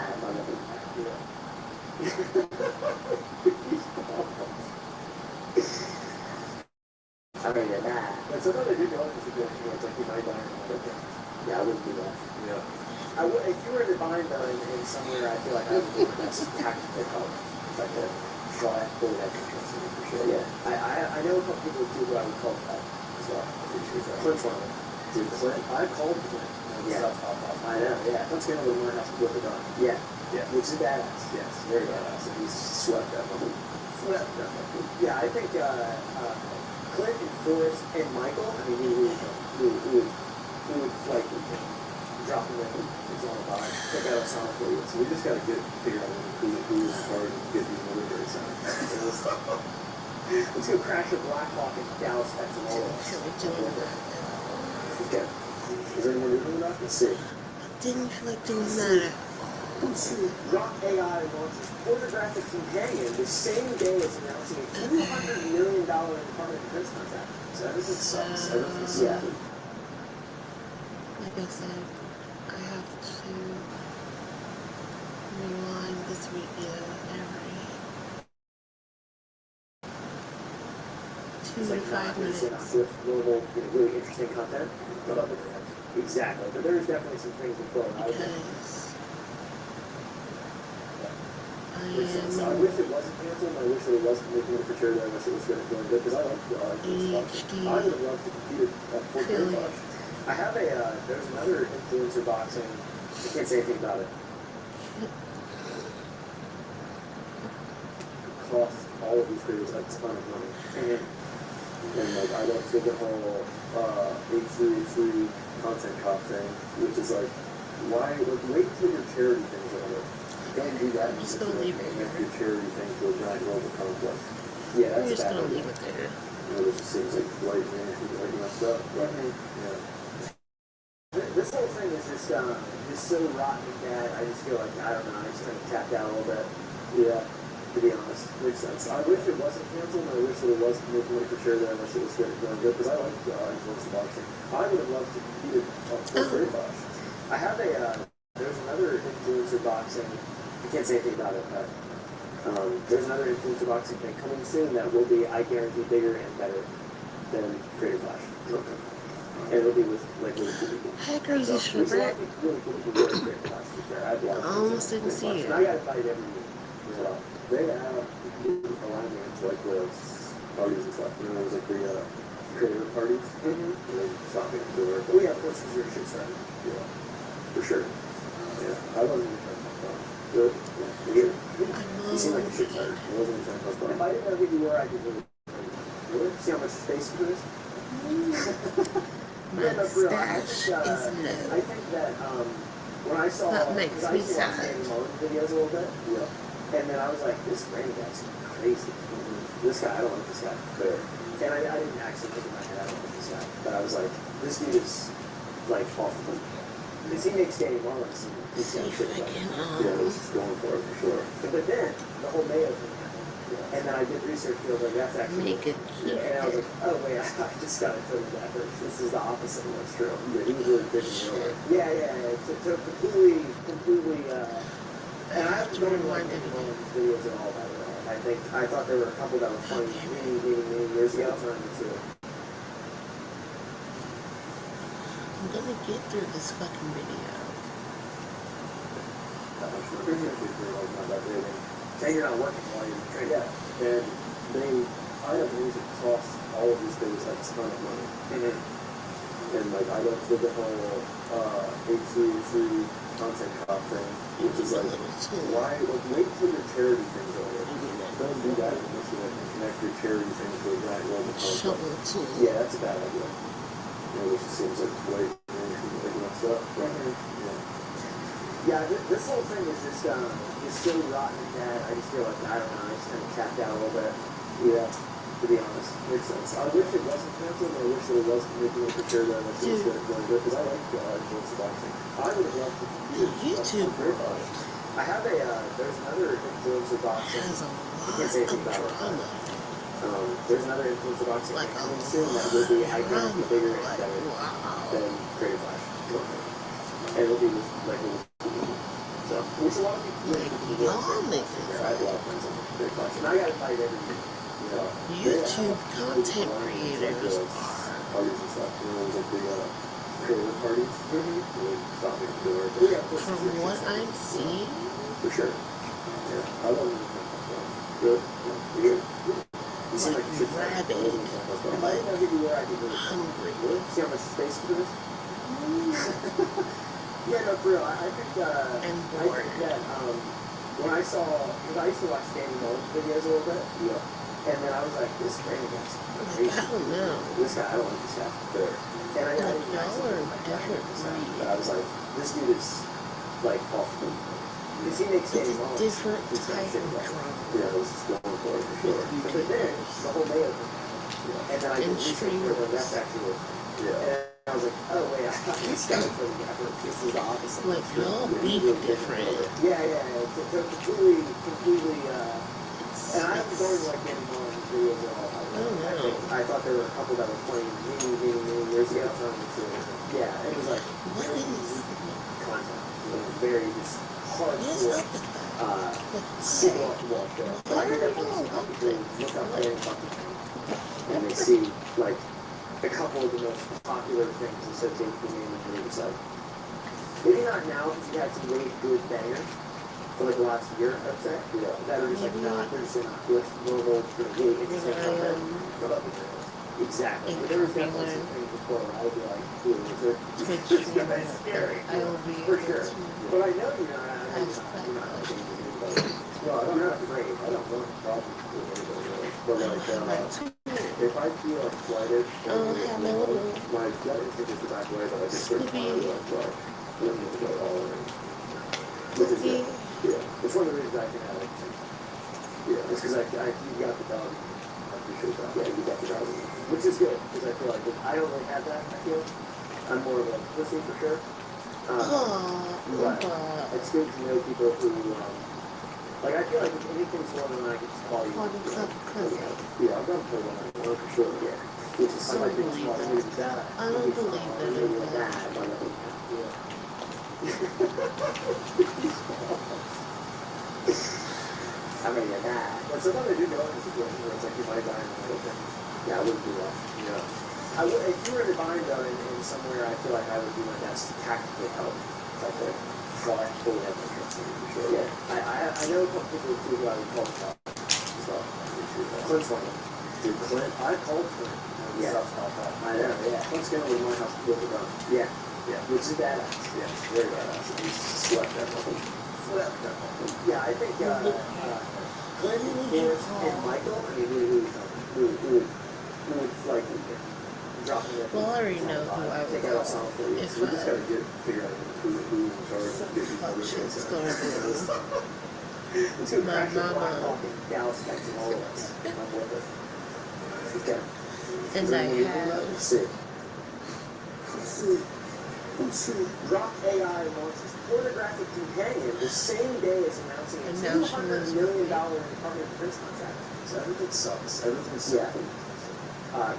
I mean, yeah, nah. But sometimes I do go into situations where it's like you might die or something. Yeah, I wouldn't do that. Yeah. I would, if you were to bind though in somewhere, I feel like I would do the best tactical help. If I could try and pull that interest in it for sure. Yeah. I know a couple people too who I would call that as well. Clint's one of them. Dude, Clint, I called Clint. Yeah. I know, yeah. Clint's gonna live in my house with a gun. Yeah. Yeah. Which is badass. Yes. Very badass. And he's swept that one. Swept that one. Yeah, I think Clint and Forrest and Michael, I mean, he would like drop him in his own body. Pick out a song for you. So we just gotta figure out who is hard and get these military sounds. Let's go crash a Black Hawk in Dallas, Texas. Okay. Is there anyone doing that? Let's see. Didn't feel like doing that. Rock AI launches pornographic companion the same day as announcing a $200 million Department of Defense contract. So everything sucks. Everything sucks. Yeah. Like I said, I have to rewind this video every 2 to 5 minutes. Normal, really interesting content. Exactly. But there's definitely some things before. Because I wish it wasn't canceled. I wish it wasn't making it for charity. I wish it was going good because I like the I would have loved to compete at Fort Worth. I have there's another influencer boxing. I can't say anything about it. It costs all of these creators like a ton of money. And like I don't feel the whole H3 content cop thing, which is like, why wait till your charity things are over. Don't do that. I'm just gonna leave it here. Make your charity thing to a giant global conflict. Yeah, that's I'm just gonna leave it there. You know, this seems like white management like messed up. But, yeah. This whole thing is just so rotten and bad. I just feel like I don't know. I just kind of tapped out a little bit. Yeah, to be honest. Makes sense. I wish it wasn't canceled, and I wish that it was making money for sure. That I wish it was good, going good, because I like influencer boxing. I would have loved to compete at Great Box. I have a, there's another influencer boxing, I can't say anything about it, but there's another influencer boxing thing coming soon that will be, I guarantee, bigger and better than Creator Clash. Okay. And it'll be with, like, really cool people. Hey, crazy stripper. Really cool people with Creator Clash, to be fair. I almost didn't see it. And I got to fight every year as well. They have alignments like with parties and stuff. You know, there's like the creator parties. And then stopping at the door. Oh yeah, of course, because you're a shit starter. Yeah, for sure. Yeah, I wasn't even trying to talk about it. Good. Yeah, you seem like a shit starter. I wasn't even trying to talk about it. If I didn't know who you were, I could really see how much space there is. My stash is low. I think that when I saw That makes me sad. Videos a little bit. Yeah. And then I was like, this Brandon guy's crazy. This guy, I don't like this guy. Fair. And I didn't actually think in my head, I don't like this guy. But I was like, this dude is like off the hook. Because he makes Danny Mullins. He's See if I can, yeah, he's just going for it for sure. But then, the whole Mayo thing happened. And then I did research, field like that's actually. make it cute. And I was like, oh wait, I just got to tell you that. This is the opposite of what's true. Yeah, he was really big in real life. Yeah. To completely, and I haven't been in like any one of these videos at all, by the way. I thought there were a couple that were funny many years ago. So I'm into it. I'm gonna get through this fucking video. Say you're not working while you're training. Yeah, and I have things that cost all of these things like a ton of money. And like I don't did the whole H3 content cop thing, which is like, why, like, wait till your charity thing's over. Don't do that unless you can connect your charity thing to a giant global content. Yeah, that's a bad idea. You know, which seems like way too much stuff. Yeah, this whole thing is just so rotten and bad. I just feel like, I don't know, I just kind of tapped out a little bit. Yeah, to be honest. Makes sense. I wish it wasn't canceled, and I wish that it was making it for sure that I wish it was going good, because I like influencer boxing. I would have loved to compete. YouTube. I have a, there's another influencer boxing. I can't say anything about it. There's another influencer boxing like coming soon that will be, I guarantee, bigger and better than Creator Clash. And it'll be like a so, which a lot of people do. I have a lot of friends in Creator Clash, and I got to fight every year. YouTube content creators are. Parties and stuff. You know, there's like the creator parties. Stopping at the door. From what I'm seeing, for sure. Yeah, I love it. Good. Good. You seem like you should try. Rabid. If I didn't know who you were, I'd be really hungry. See how much space there is? Yeah, no, for real. I think that when I saw, because I used to watch Danny Mullins videos a little bit. Yeah. And then I was like, this Brandon guy's crazy. I don't know. This guy, I don't like this guy. Fair. And I didn't y'all are different breed. but I was like, this dude is like off the hook. Because he makes Danny Mullins. Different type of drama. Yeah, I was just going for it for sure. But then, the whole Mayo thing happened. And then I did research for them, that's actually what. Yeah. And I was like, oh wait, this guy's really different. This is the opposite. Like, y'all beef different. Yeah. To completely, and I haven't gone to like Danny Mullins videos at all. I thought there were a couple that were playing many years ago. Yeah, it was like very unique content. Very just hardcore. Super off the wall show. But I could definitely see how people look up there and they see like a couple of the most popular things associated with the name of the site. Maybe not now because you had some really good bangers for like the last year, I'd say. Yeah. That are just like not, they're just innocuous, normal, really interesting content. Exactly. But there was definitely some things before where I would be like, dude, this guy's scary. For sure. But I know you're not. Well, I'm not afraid. I don't want problems with anybody really. But like, if I feel like slighted, my gut instinct is to back away, but I just sort of like, go all in. Which is good. Yeah. It's one of the reasons I can have it. Yeah. It's because you got the dog. I appreciate that. Yeah, you got the dog. Which is good, because I feel like I don't really have that, I feel. I'm more of a pussy for sure. But it's good to know people who, Like, I feel like if anything's going on, I can just call you. Call himself cousin. Yeah, I've got to put one on for sure. Yeah. Which is I don't believe that. I don't believe that in that. I mean, yeah, that. But sometimes I do go in a situation where it's like you might die in the middle thing. Yeah, I wouldn't do that. Yeah. I would, if you were to bind though in somewhere, I feel like I would do my best to tactically help. Like that. So I fully have my trust in you for sure. Yeah. I know a couple people too who I would call the so Clint's one of them. Dude, Clint? I called Clint. Yeah. I know, yeah. Clint's gonna leave my house with a gun. Yeah. Yeah. Which is badass. Yeah. Very badass. He slept that one. Yeah, I think Clint and Michael, I mean, who would like drop me Well, I already know who I would call if we just gotta figure out who's in charge. Some shit's gonna do. My mama. Dallas Texas, all of us. I'm with it. Okay. And I have. Let's see. Grok AI launches pornographic companion the same day as announcing a $200 million Department of Defense contract. So everything sucks. Everything sucks. Yeah.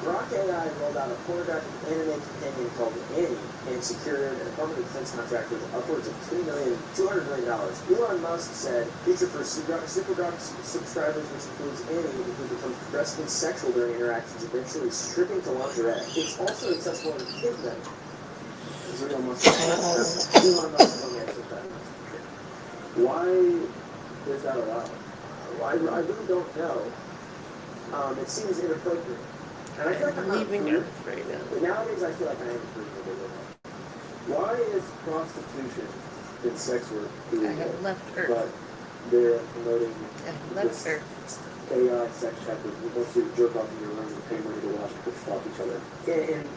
Grok AI rolled out a pornographic anime companion called Annie and secured a Department of Defense contract with upwards of $200 million. Elon Musk said, feature for Super Grok subscribers, which includes Annie, who becomes progressively sexual during interactions, eventually stripping to lingerie. It's also accessible in kid mode. Elon Musk on the exit that. Why is that allowed? I really don't know. It seems inappropriate. And I feel like I'm leaving Earth right now. But nowadays I feel like I am pretty good. Why is prostitution and sex work illegal? I have left Earth. But they're promoting this AI sex chat that wants you to jerk off in your room and pay money to watch people fuck each other.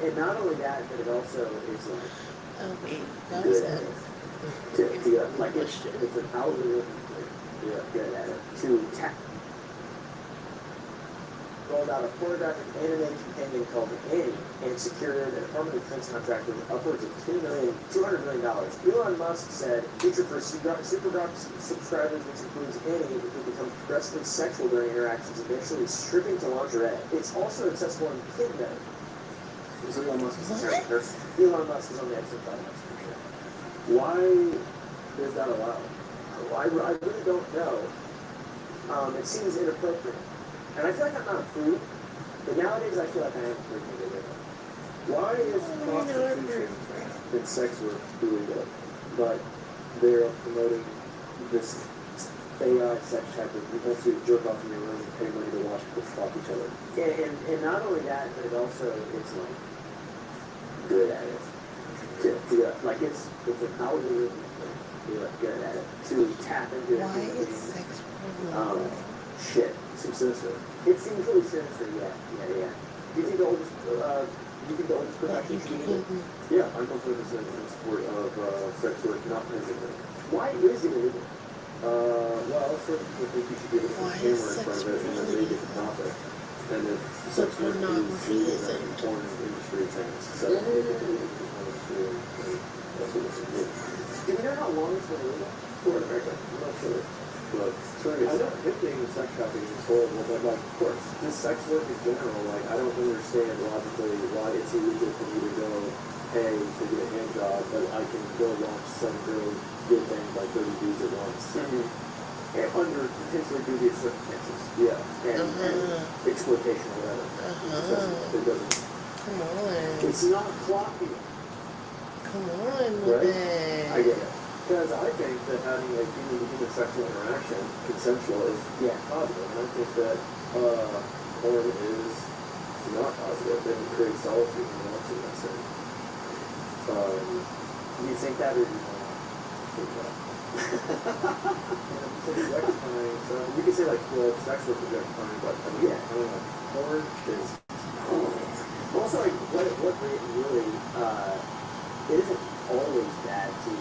And not only that, but it also is like that was it. Like it's an algorithm. Yeah, good at it. To tap. Rolled out a pornographic anime companion called Annie and secured a Department of Defense contract with upwards of $200 million. Elon Musk said, feature for Super Grok subscribers, which includes Annie, who becomes progressively sexual during interactions, eventually stripping to lingerie. It's also accessible in kid mode. So Elon Musk is Elon Musk is on the exit side of for sure. Why is that allowed? I really don't know. It seems inappropriate. And I feel like I'm not a prude, but nowadays I feel like I am a prude. Why is prostitution and sex work illegal, but they're promoting this AI sex chat that wants you to jerk off in your room and pay money to watch people fuck each other? And not only that, but it also is like good at it. Like it's an algorithm. Good at it to tap into it. Why is sex work? Shit. Some sinister. It seems really sinister, yeah. Do you think the oldest profession should be? Yeah, I'm completely in support of sex work not permitted. Why is it illegal? Well, certain people think you should be able to put a camera in front of it and then they get the profit. And if sex work is legal, then the porn industry thinks sex work is illegal. That's what it's illegal. Do we know how long it's been illegal? For America? I'm not sure. But I don't think sex trafficking is horrible, but like, of course, just sex work in general, like, I don't understand logically why it's illegal for me to go pay to get a hand job, but I can go watch some girl get banged by 30 dudes at once. And under potentially dubious circumstances. Yeah. And exploitation or whatever. It doesn't. Come on. It's not clocking. Come on with it. I get it. Because I think that having a human sexual interaction, consensual, is positive. And I think that porn is not positive. It creates solitude and watching that thing. Do you think that or do you think that? So you could say like, well, sex work is objectifying, but I don't know. Porn is also like what really it isn't always bad to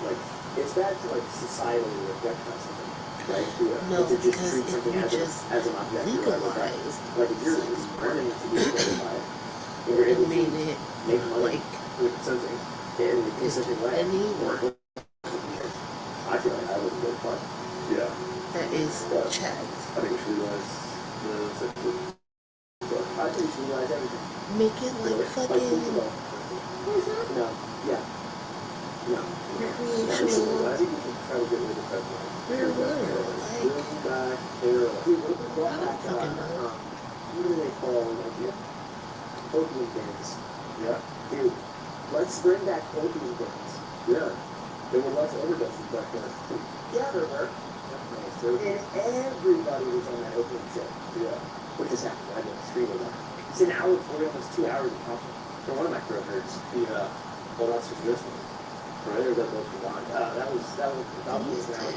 like. It's bad to like societally objectify something, right? No, to because treat if something you as just an object, legalize like if you're learning to be objectified, and you're able to make money with consenting in a consenting way, I feel like I would go far. Yeah. that is Chad. I think we should realize the sexual. I think we should realize everything. Make it like fucking No. Yeah. No. recreational. I think we can try to get rid of that one. Like, Bring back heroin. Dude, what if we brought I don't back, fucking know. what do they call, like, opium dens? Yeah. Dude, let's bring back opium dens. Yeah. There were lots of overdoses back then. Yeah, there were. And everybody was on that opium shit. Yeah. Which is happening. I know, streaming that. It's an hour before almost 2 hours of talking. For one of my career hurts. Yeah. Well, that's just this one. Right? Or that both combined? That was about These an hour.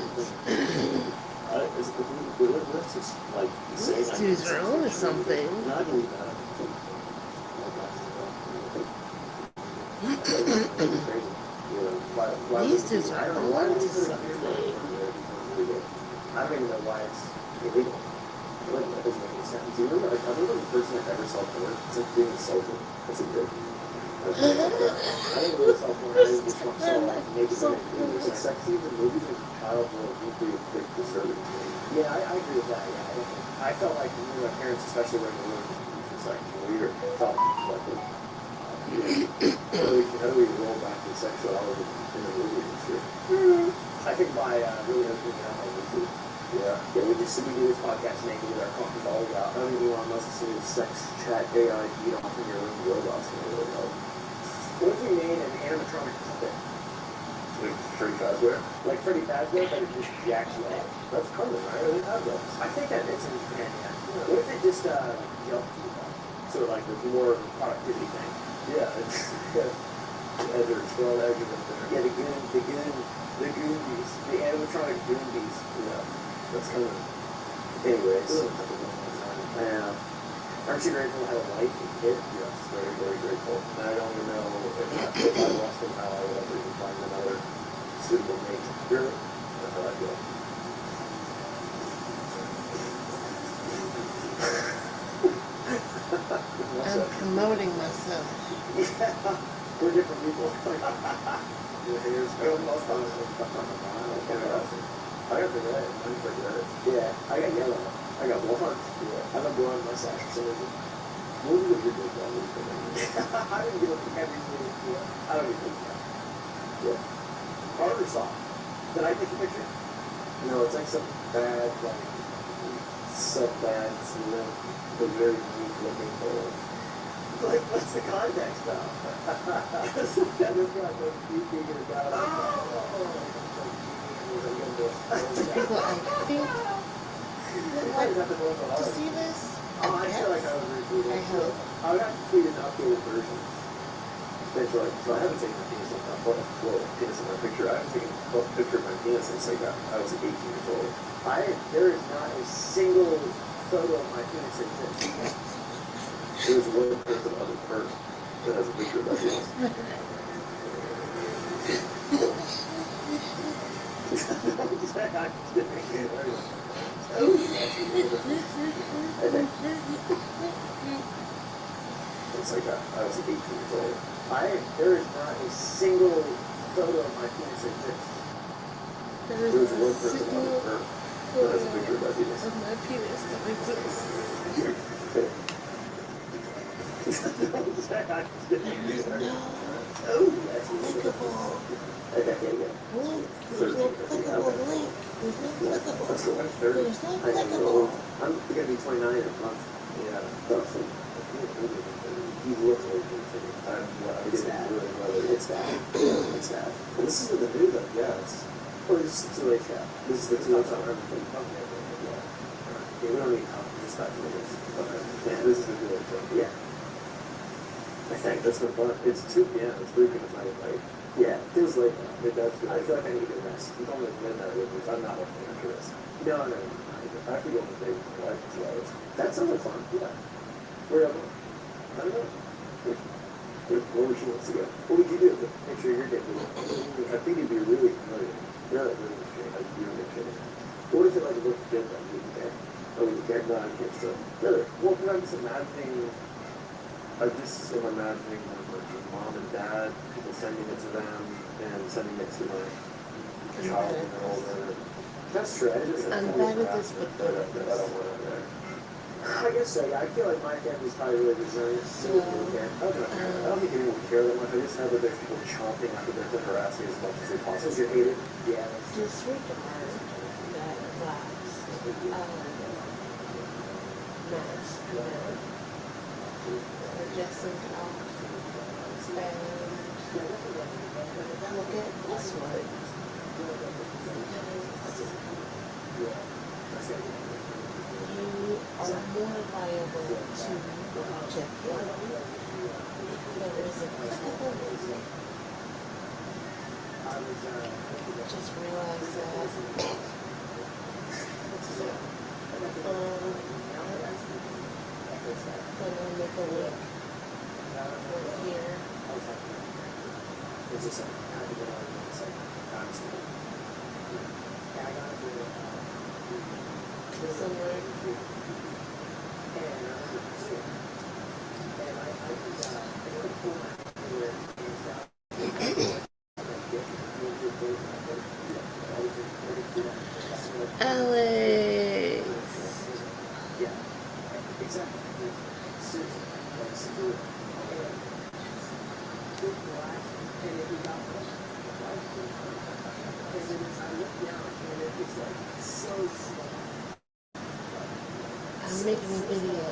Is it completely let's just like say these dudes are on to something. No, I believe that. These dudes are on to something. I don't even know why it's illegal. Like, that doesn't make any sense. Do you remember, like, I remember the person that ever saw porn. It's like being assaulted. That's a joke. I didn't really saw porn. I didn't just saw, like, naked women. It's like sex scenes in movies and child porn usually a big disturbing to me. Yeah, I agree with that, yeah. I felt like, my parents, especially when they were just like, weird. Felt like, how do we roll back to sexuality in the movie industry? I think by really opening up our YouTube. Yeah, we do this podcast naked with our coffee balls out. I don't even want us to see sex chat AI beat off in your room robots gonna really help. What if we made an animatronic puppet? Like Freddy Fazbear? Like Freddy Fazbear, but it just jacks you up. That's common, right? I didn't have those. I think that fits in Japan, yeah. What if it just jumped you up? So like there's more productivity thing. Yeah, it's there's 12 arguments there. Yeah, the Goonies, the animatronic Goonies. Yeah, that's kind of. Anyways, Yeah. aren't you grateful to have a wife and kid? Yes, very, very grateful. And I don't even know if I lost them, how I would ever even find another suitable mate. Really? That's how I feel. I'm promoting myself. Yeah, we're different people. Your hair's going off. I got the red. Mine's like red. Yeah, I got yellow. I got blonde. I got blonde mustache. So What was it your big dog? I didn't give a everything. I don't even think that. Yeah. Hard or soft? Did I take a picture? No, it's like some bad, like, sub-bad, but very unique looking photo. Like, what's the context though? This guy goes speaking and about People, I think, to see this, Oh, I feel like I was retweeting. I hope. I would have to tweet an updated version. Eventually, so I haven't taken my penis in my photo. Well, penis in my picture. I haven't taken a picture of my penis since like I was 18 years old. There is not a single photo of my penis that exists. There's one person on the first that has a picture of my penis. It's like I was 18 years old. There is not a single photo of my penis that exists. there There's is one a person on single the first that has a picture of my penis. of my penis that exists. There's no clickable link. There's no clickable. That's the one third. There's no clickable. I'm gonna be 29 in a month. Yeah. He looks like It's bad. Really well. It's bad. It's bad. And this isn't the new though. Yeah, it's. Or this is the 2H app. This is the two It's on not everything. Okay, yeah. Yeah, we don't need to just not do this. Okay. Yeah, this is the new one. Yeah. I think that's been fun. It's 2 p.m. It's 3 p.m. It's not late. Yeah, it feels like that. It does feel I like feel like I need to get rest. it's almost midnight with me. So I'm not looking after this. No. I have to go on a date with my wife in 2 hours. That sounds like fun. Yeah. Where am I? I don't know. Where she wants to go. What would you do with a picture of your dick? I think it'd be really familiar. Really, really strange. I'd be really kidding. What if it like looked good though? You wouldn't care. Oh, you can't? No, I can't still. Really? Well, because I'm just imagining, I just am imagining like your mom and dad, people sending it to them, and sending it to my child when they're older. That's true. I'm bad at this, but good at this. I guess so. Yeah, I feel like my family's probably really resilient. So, I don't think anyone would care that much. I just know that there's people chomping at the bit to harass me as much as they possibly Since you're hated, yeah. disregard that last match event. We're just out and look at this one. You are more liable to check in if there is a critical link. Just realize that gonna make a link right here. Somewhere. Alex. Yeah, exactly. I'm making a video.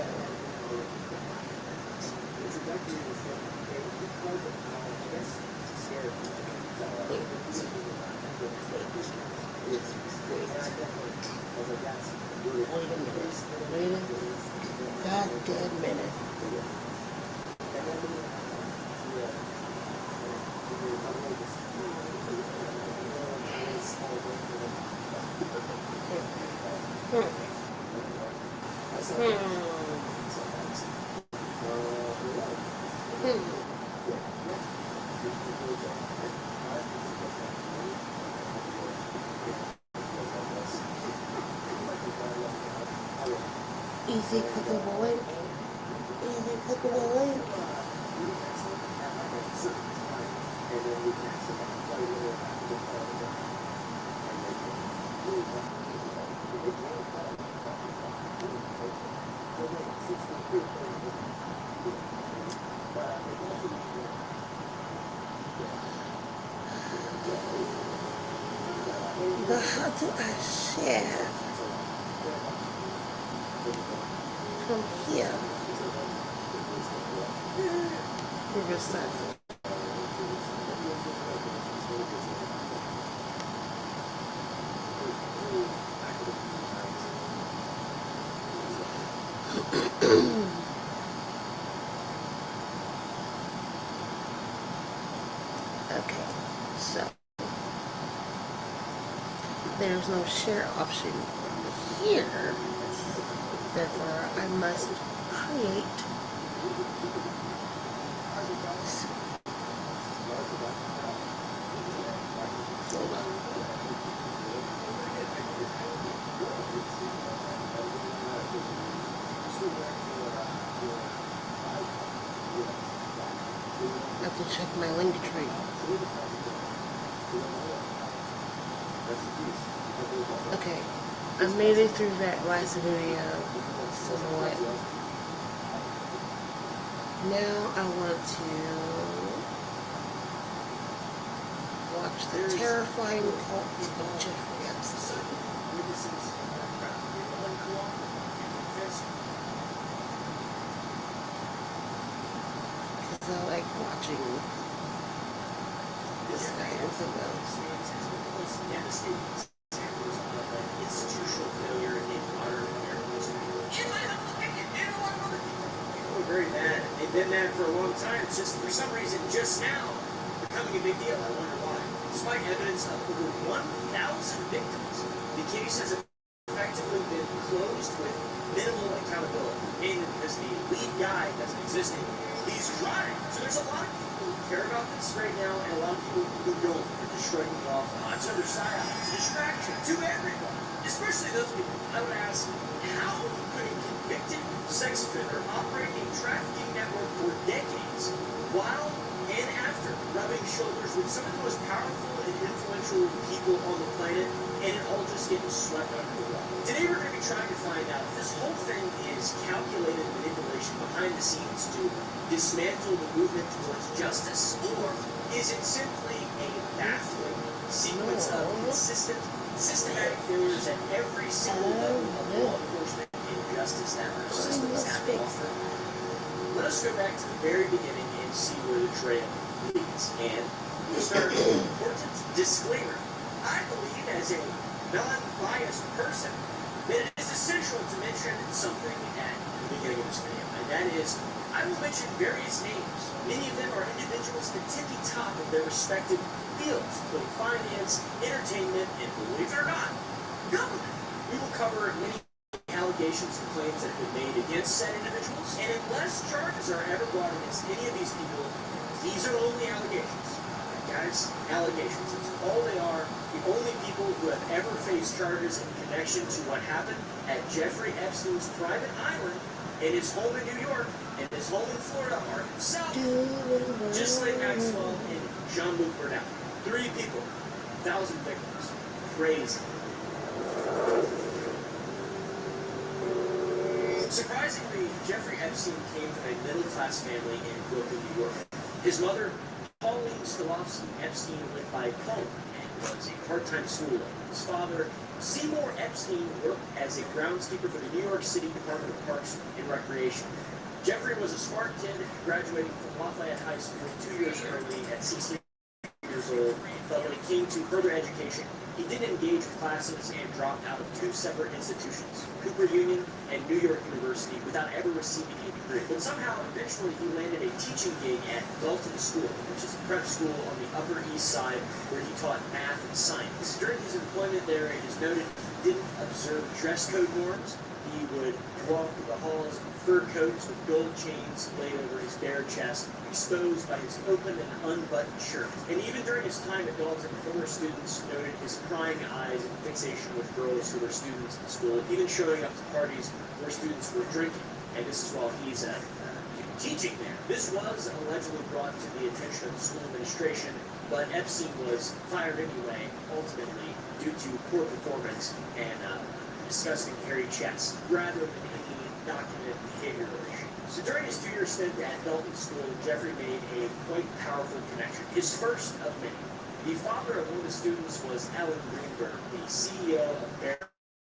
Wait a goddamn minute. Easy clickable link. Easy clickable link. But how do I share from here? Reverse that. Okay, so there's no share option here, therefore I must create I have to check my link tree. Okay, I made it through that last video somewhat. Now I want to watch the terrifying cult of Jeffrey Epstein. Because I like watching this guy open those. Institutional failure in modern American history. In my humble opinion, anyone would people are very mad. They've been mad for a long time. It's just for some reason, just now, becoming a big deal. I wonder why. Despite evidence of over 1,000 victims, the case has effectively been closed with minimal accountability. Mainly because the lead guy doesn't exist anymore. He's running. So there's a lot of people who care about this right now, and a lot of people who don't. They're just shrugging it off. Oh, it's under psyop. It's a distraction to everyone, especially those people. I would ask, how could a convicted sex offender operate a trafficking network for decades while and after, rubbing shoulders with some of the most powerful and influential people on the planet, and it all just getting swept under the rug. Today we're going to be trying to find out if this whole thing is calculated manipulation behind the scenes to dismantle the movement towards justice, or is it simply a baffling sequence of consistent, systematic failures at every single level of law enforcement and justice that our systems have to offer? Let us go back to the very beginning and see where the trail leads. And we'll start with an important disclaimer. I believe, as a non-biased person, that it is essential to mention something at the beginning of this video, and that is, I will mention various names. Many of them are individuals at the tippy top of their respective fields, including finance, entertainment, and believe it or not, government. We will cover many allegations and claims that have been made against said individuals, and unless charges are ever brought against any of these people, these are only allegations. Guys, allegations. It's all they are. The only people who have ever faced charges in connection to what happened at Jeffrey Epstein's private island and his home in New York and his home in Florida are himself, Ghislaine Maxwell, and Jean-Luc Bernal. 3 people, 1,000 victims. Crazy. Surprisingly, Jeffrey Epstein came from a middle-class family in Brooklyn, New York. His mother, Pauline Stolowski Epstein, went by Paul and was a part-time school owner. His father, Seymour Epstein, worked as a groundskeeper for the New York City Department of Parks and Recreation. Jeffrey was a smart kid, graduating from Lafayette High School 2 years early at 16 years old, but when it came to further education, he didn't engage with classes and dropped out of 2 separate institutions, Cooper Union and New York University, without ever receiving a degree. But somehow, eventually, he landed a teaching gig at Dalton School, which is a prep school on the Upper East Side, where he taught math and science. During his employment there, it is noted he didn't observe dress code norms. He would walk through the halls in fur coats with gold chains laid over his bare chest, exposed by his open and unbuttoned shirt. And even during his time at Dalton, former students noted his prying eyes and fixation with girls who were students in school, even showing up to parties where students were drinking. And this is while he's teaching there. This was allegedly brought to the attention of the school administration, but Epstein was fired anyway, ultimately, due to poor performance and disgusting hairy chest, rather than any documented behavioral issues. So during his 2-year stint at Dalton School, Jeffrey made a quite powerful connection, his first of many. The father of one of the students was Alan Greenberg, the CEO of Bear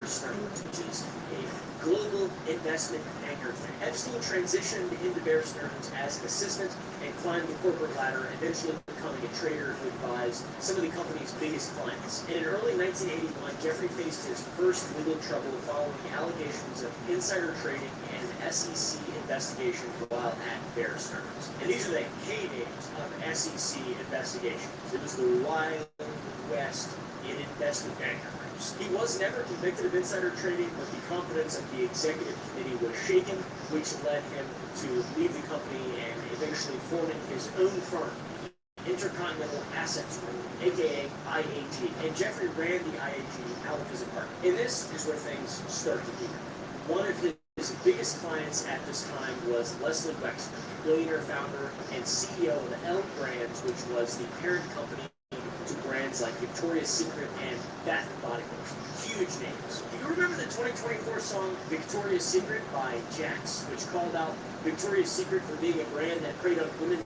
Stearns, which is a global investment banker. Epstein transitioned into Bear Stearns as an assistant and climbed the corporate ladder, eventually becoming a trader who advised some of the company's biggest clients. And in early 1981, Jeffrey faced his first legal trouble following allegations of insider trading and an SEC investigation while at Bear Stearns. And these are the heydays of SEC investigations. It was the Wild West in investment banker groups. He was never convicted of insider trading, but the confidence of the executive committee was shaken, which led him to leave the company and eventually forming his own firm, Intercontinental Assets Group, aka IAG. And Jeffrey ran the IAG out of his apartment. And this is where things start to deepen. One of his biggest clients at this time was Leslie Wexner, billionaire founder and CEO of Elk Brands, which was the parent company to brands like Victoria's Secret and Bath & Body Works. Huge names. Do you remember the 2024 song Victoria's Secret by Jax, which called out Victoria's Secret for being a brand that preyed on women's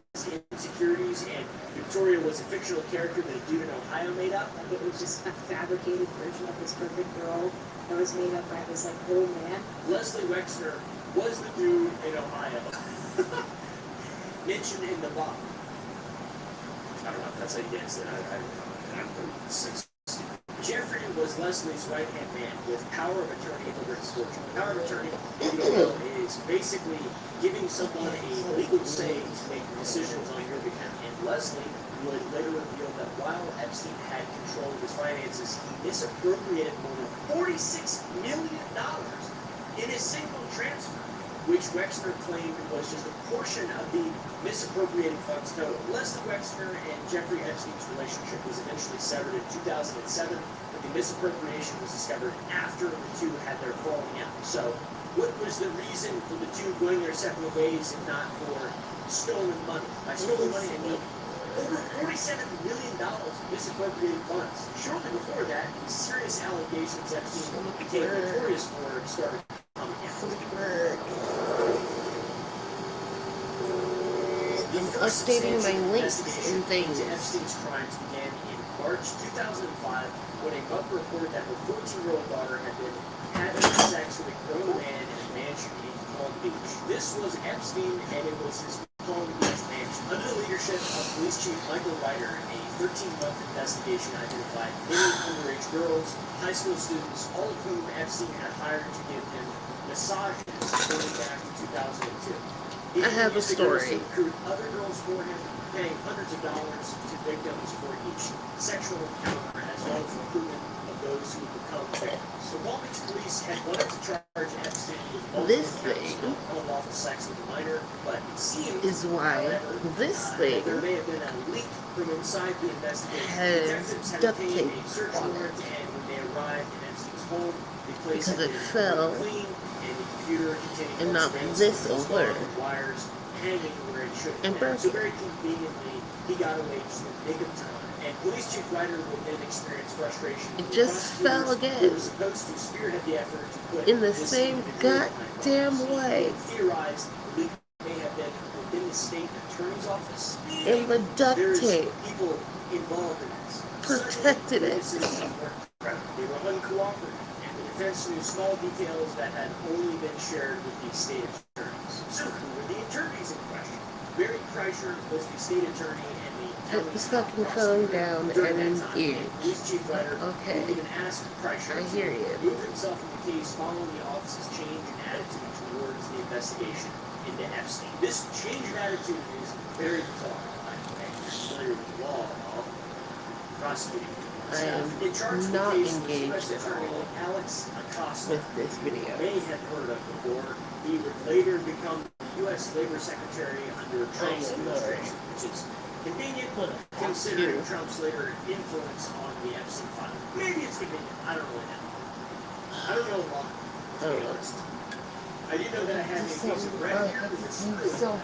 insecurities, and Victoria was a fictional character that a dude in Ohio made up? It was just a fabricated version of this perfect girl that was made up by this like old man. Leslie Wexner was the dude in Ohio mentioned in the book. I don't know if that's how you guess it. I'm 60. Jeffrey was Leslie's right-hand man with power of attorney over his fortune. Power of attorney, if you don't know, is basically giving someone a legal say to make decisions on your behalf. And Leslie would later reveal that while Epstein had control of his finances, he misappropriated more than $46 million in a single transfer, which Wexner claimed was just a portion of the misappropriated funds total. Leslie Wexner and Jeffrey Epstein's relationship was eventually severed in 2007, but the misappropriation was discovered after the two had their falling out. So What was the reason for the two going their separate ways if not for stolen money? By stolen money, I mean over $47 million in misappropriated funds. Shortly before that, the serious allegations Epstein became notorious for started coming out. Updating my links and things. Epstein's crimes began in March 2005 when a mother reported that her 14-year-old daughter had been having sex with a grown man in a mansion in Palm Beach. This was Epstein, and it was his Palm Beach mansion. Under the leadership of Police Chief Michael Reiter, a 13-month investigation identified many underage girls, high school students, all of whom Epstein had hired to give him massages going back to 2002. I have a story. Recruit other girls for him, paying hundreds of dollars to victims for each sexual encounter, as well as recruitment of those who become victims. The Palm Beach police had wanted to charge Epstein with This multiple thing counts of unlawful sex with a minor, but it seems is why this thing there may have been a leak from inside the investigation. has Detectives had duct obtained tape a search on warrant, it and when they arrived in Epstein's home, the place because had it been fell clean, and the computer containing and not notes this was over. gone, wires hanging where it should And have been. broke So it. very conveniently, he got away just in the nick of time. And Police Chief Reiter would then experience frustration. It with just fell prosecutors again. who were supposed to spearhead the effort to put in the this same individual behind goddamn bars. way. He theorized the leak may have been within the state attorney's office. And the duct There's tape people involved in this. protected it. Witnesses weren't credible. They were uncooperative, and the defense knew small details that had only been shared with the state attorneys. So who were the attorneys in question? Barry Kreischer was the state attorney and the Put the fucking phone down during and that time. engage. Police Chief Reiter Okay. even asked Kreischer I hear you. to remove himself from the case following the office's change in attitude towards the investigation into Epstein. This change of attitude is very bizarre, by the way. You're familiar with the law and all. Prosecuting. I am In charge of not the case was engaged U.S. at Attorney all Alex Acosta. with this video. May have heard of before. He would later become U.S. Labor Secretary under Trump's administration, which is convenient considering Trump's later influence on the Epstein file. Maybe it's convenient. I don't really know. I don't know a lot, to be honest. I do know that I had a piece of bread here with a screw in it that I'm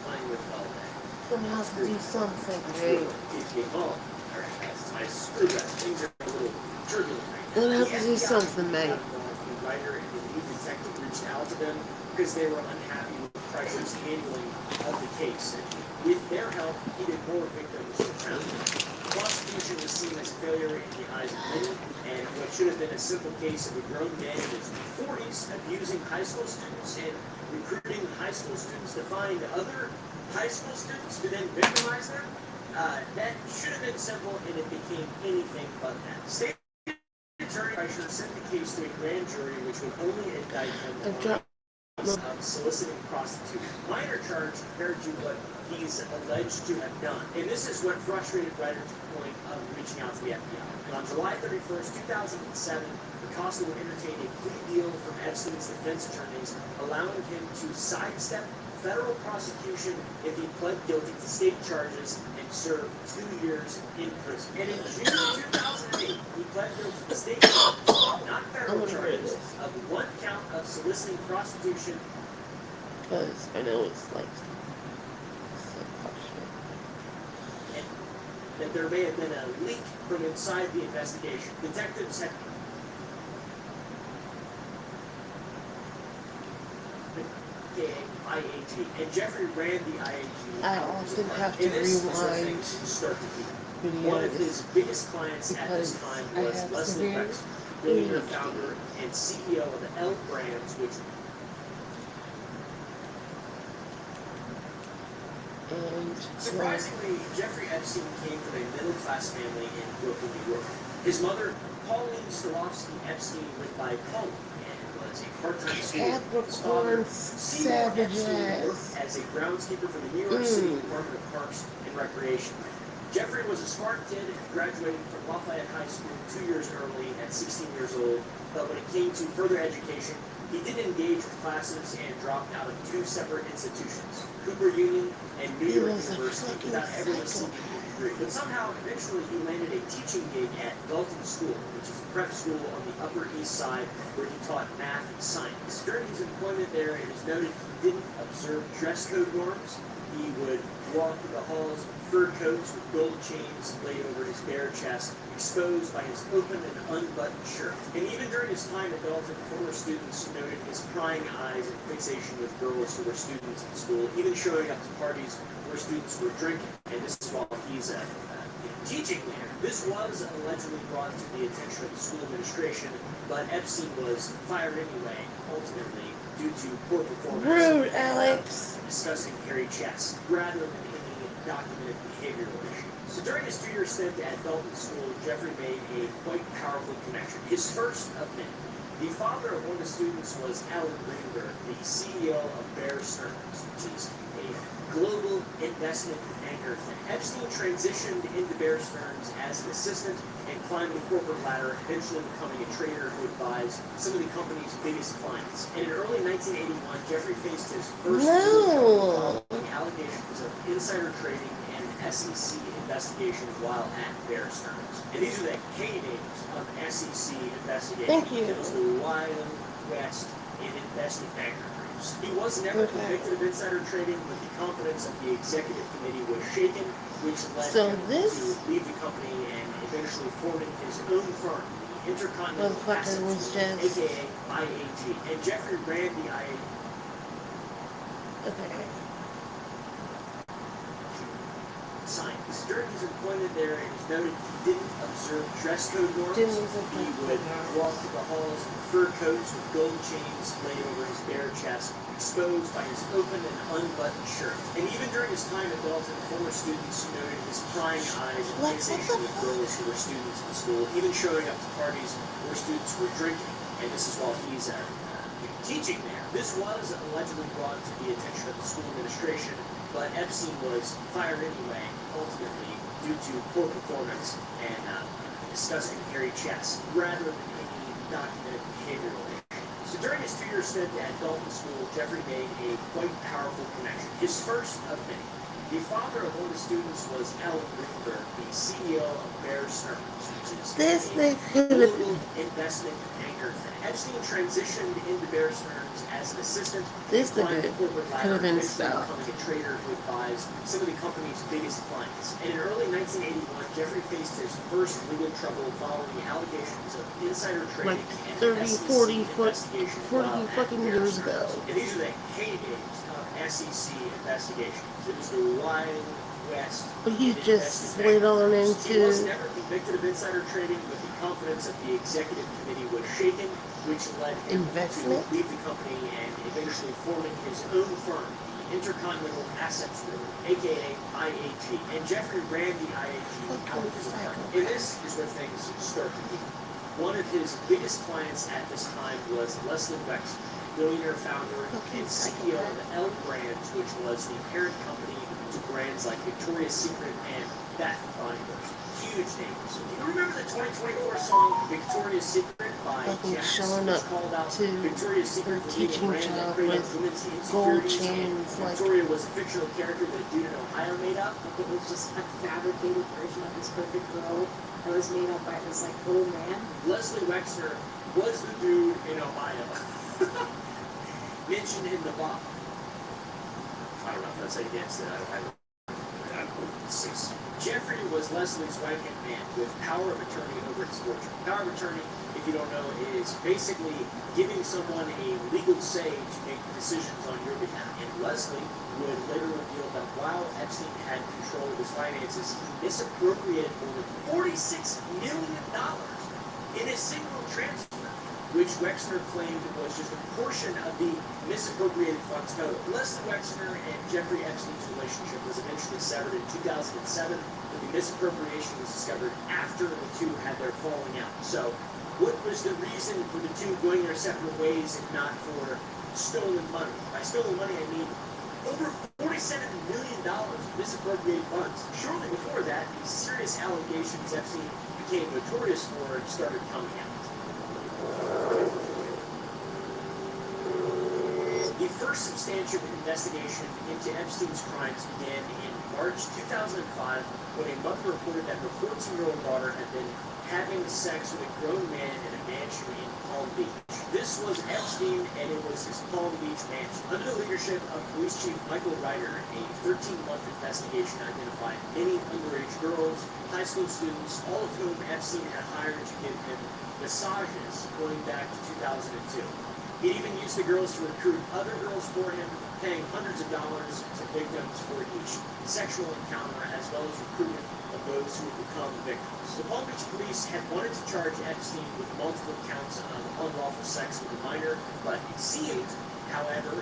playing with all day. Gonna have to do something, Screw right? keeps me home. Alright, that's my screwdriver. Things are a little turbulent right now. Gonna have to do The FBI something, mate. The writer and the lead detective reached out to them because they were unhappy with Kreischer's handling of the case. And with their help, he did more victims found. The prosecution was seen as a failure in the eyes of many, and what should have been a simple case of a grown man in his 40s abusing high school students and recruiting high school students to find other high school students to then victimize them, that should have been simple, and it became anything but that. State Attorney Kreischer sent the case to a grand jury, which would only indict him of soliciting prostitution. Minor charge compared to what he's alleged to have done. And this is what frustrated Reiter to the point of reaching out to the FBI. And on July 31st, 2007, Acosta would entertain a plea deal from Epstein's defense attorneys, allowing him to sidestep federal prosecution if he pled guilty to state charges and served 2 years in prison. And in June 2008, he pled guilty to state charges, not federal charges, of 1 count of soliciting prostitution. Because I know it's like so frustrating. And that there may have been a leak from inside the investigation. Detectives had IAG, and Jeffrey ran the IAG. I often have to And this is where rewind things start to heat. One of videos his biggest clients at this because time I was have Leslie severe Rex, billionaire ADHD. founder and CEO of the Elk Brands, which and surprisingly, Jeffrey Epstein came from a middle-class family in Brooklyn, New York. His mother, Pauline Stolofsky Epstein, went by Pauline and was a part-time student. His father, Capricorn Seymour Epstein, worked savages. as a groundskeeper for the New York City Department of Parks and Recreation. Jeffrey was a smart kid, graduating from Lafayette High School 2 years early at 16 years old, but when it came to further education, he didn't engage with classes and dropped out of 2 separate institutions, Cooper Union and New He York was a University, fucking without ever receiving psycho. a degree. But somehow, eventually, he landed a teaching gig at Galton School, which is a prep school on the Upper East Side where he taught math and science. During his employment employment there, it is noted he didn't observe dress code norms. He would walk the halls in fur coats with gold chains laid over his bare chest, exposed by his open and unbuttoned shirt. And even during his time at Dalton, former students noted his prying eyes and fixation with girls who were students in school, even showing up to parties where students were drinking. And this is while he's teaching there. This was allegedly brought to the attention of the school administration, but Epstein was fired anyway, ultimately, due to poor performance. Rude, Alex. Discussing hairy chests, rather than any documented behavioral issues. So during his 2-year stint at Dalton School, Jeffrey made a quite powerful connection, his first of many. The father of one of the students was Alan Greenberg, the CEO of Bear Stearns, which is a global investment banker thing. Epstein transitioned into Bear Stearns as an assistant and climbed the corporate ladder, eventually becoming a trader who advised some of the company's biggest clients. And in early 1981, Jeffrey faced his first following allegations of insider trading and SEC investigations while at Bear Stearns. And these are the heydays of SEC investigations. Thank you. It was the Wild West in investment banker groups. He was never convicted of insider trading, but the confidence of the executive committee was shaken, which led him to leave the company and eventually forming his own firm, the Intercontinental Asset Group, aka IAG. And Jeffrey ran the IAG. Okay. Science. During his employment there, it is noted he didn't observe dress code norms. He would walk through the halls in fur coats with gold chains laid over his bare chest, exposed by his open and unbuttoned shirt. And even during his time at Dalton, former students noted his prying eyes and fixation with girls who were students in school, even showing up to parties where students were drinking. And this is while he's teaching there. This was allegedly brought to the attention of the school administration, but Epstein was fired anyway, ultimately, due to poor performance and discussing hairy chests, rather than any documented behavioral issues. So during his 2-year stint at Dalton School, Jeffrey made a quite powerful connection, his first of many. The father of one of the students was Alan Greenberg, the CEO of Bear Stearns, which is a global investment banker thing. Epstein transitioned into Bear Stearns as an assistant. This nigga could have been becoming a trader who advised some of the company's biggest clients. And in early 1981, Jeffrey faced his first legal trouble following the allegations of insider trading like and 30, SEC 40 fucking years ago. And these are the heydays of SEC investigations. It was the Wild West. But he just slid on into... He was never convicted of insider trading, but the confidence of the executive committee was shaken, which led him to leave the company and eventually forming his own firm, the Intercontinental Asset Group, aka IAG. And Jeffrey ran the IAG out of his apartment. And this is where things start to begin. One of his biggest clients at this time was Leslie Wexner, billionaire founder and CEO of L Brands, which was the parent company to brands like Victoria's Secret and Bath & Body Works. Huge names. Do you remember the 2024 song Victoria's Secret by Jax? Showing up Called out to Victoria's Secret her for being a teaching brand that job created with women's gold insecurities, chains, and like... Victoria was a fictional character that a dude in Ohio made up. It was just a fabricated version of this perfect girl that was made up by this like old man. Leslie Wexner was the dude in Ohio mentioned in the Bob. I don't know if that's how you dance it. Jeffrey was Leslie's right-hand man with power of attorney over his fortune. Power of attorney, if you don't know, is basically giving someone a legal say to make decisions on your behalf. And Leslie would later reveal that while Epstein had control of his finances, he misappropriated more than $46 million in a single transfer, which Wexner claimed was just a portion of the misappropriated funds total. Leslie Wexner and Jeffrey Epstein's relationship was eventually severed in 2007, but the misappropriation was discovered after the two had their falling out. So, what was the reason for the two going their separate ways if not for stolen money? By stolen money, I mean over $47 million in misappropriated funds. Shortly before that, the serious allegations Epstein became notorious for started coming out. The first substantive investigation into Epstein's crimes began in March 2005 when a mother reported that her 14-year-old daughter had been having sex with a grown man in a mansion in Palm Beach. This was Epstein, and it was his Palm Beach mansion. Under the leadership of Police Chief Michael Ryder, a 13-month investigation identified many underage girls, high school students, all of whom Epstein had hired to give him massages going back to 2002. He'd even used the girls to recruit other girls for him, paying hundreds of dollars to victims for each sexual encounter, as well as recruitment of those who would become victims. The Palm Beach police had wanted to charge Epstein with multiple counts of unlawful sex with a minor, but it seemed, however,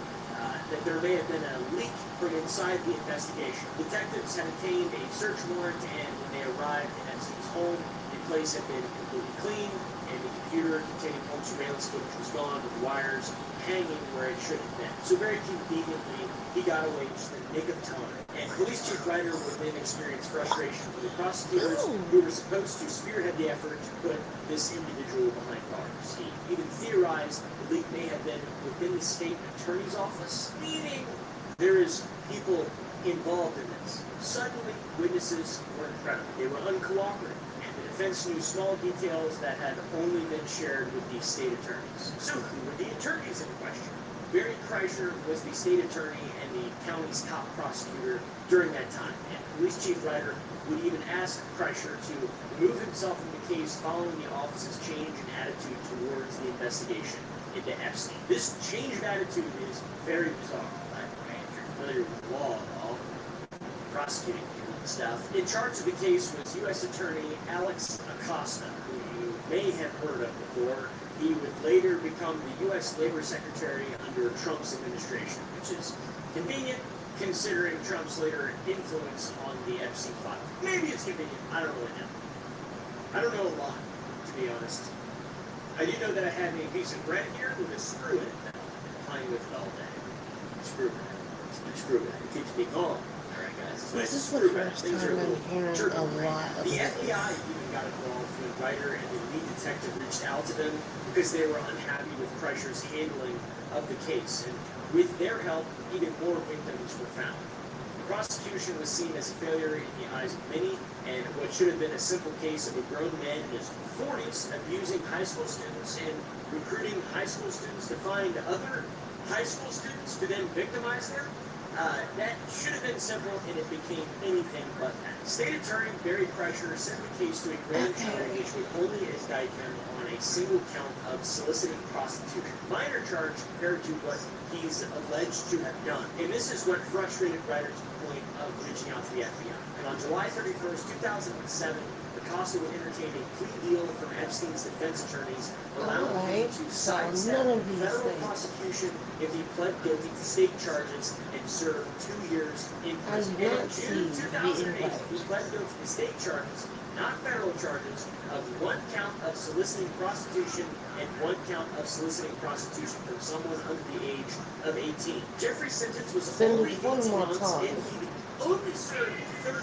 that there may have been a leak from inside the investigation. Detectives had obtained a search warrant, and when they arrived at Epstein's home, the place had been completely cleaned, and the computer containing home surveillance footage was gone, with wires hanging where it should have been. So very conveniently, he got away just in the nick of time. And Police Chief Ryder would then experience frustration from the prosecutors who were supposed to spearhead the effort to put this individual behind bars. He even theorized the leak may have been within the state attorney's office, meaning there is people involved in this. Suddenly, witnesses were incredible. They were uncooperative. The defense knew small details that had only been shared with the state attorneys. So who were the attorneys in question? Barry Kreischer was the state attorney and the county's top prosecutor during that time. And Police Chief Ryder would even ask Kreischer to remove himself from the case following the office's change in attitude towards the investigation into Epstein. This change of attitude is very bizarre. If you're familiar with the law at all, prosecuting stuff. In charge of the case was U.S. Attorney Alex Acosta, who you may have heard of before. He would later become the U.S. Labor Secretary under Trump's administration, which is convenient considering Trump's later influence on the Epstein file. Maybe it's convenient. I don't really know. I don't know a lot, to be honest. I do know that I have a piece of bread here with a screw in it that I've been playing with it all day. Screw it. It keeps me calm. This is the first time I'm hearing a lot of the FBI even got involved when Ryder and the lead detective reached out to them because they were unhappy with Kreischer's handling of the case. And with their help, even more victims were found. The prosecution was seen as a failure in the eyes of many, and what should have been a simple case of a grown man in his 40s abusing high school students and recruiting high school students to find other high school students to then victimize them. That should have been simple, and it became anything but that. State Attorney Barry Kreischer sent the case to a grand jury which would only indict him on a single count of soliciting prostitution. Minor charge compared to what he's alleged to have done. And this is what frustrated Ryder to the point of reaching out to the FBI. And on July 31st, 2007, Acosta would entertain a plea deal from Epstein's defense attorneys, allowing him to sidestep federal prosecution if he pled guilty to state charges and served 2 years in prison. And in June 2008, he pled guilty to state charges, not federal charges, of 1 count of soliciting prostitution and 1 count of soliciting prostitution from someone under the age of 18. Jeffrey's sentence was only 18 months, and he only served 13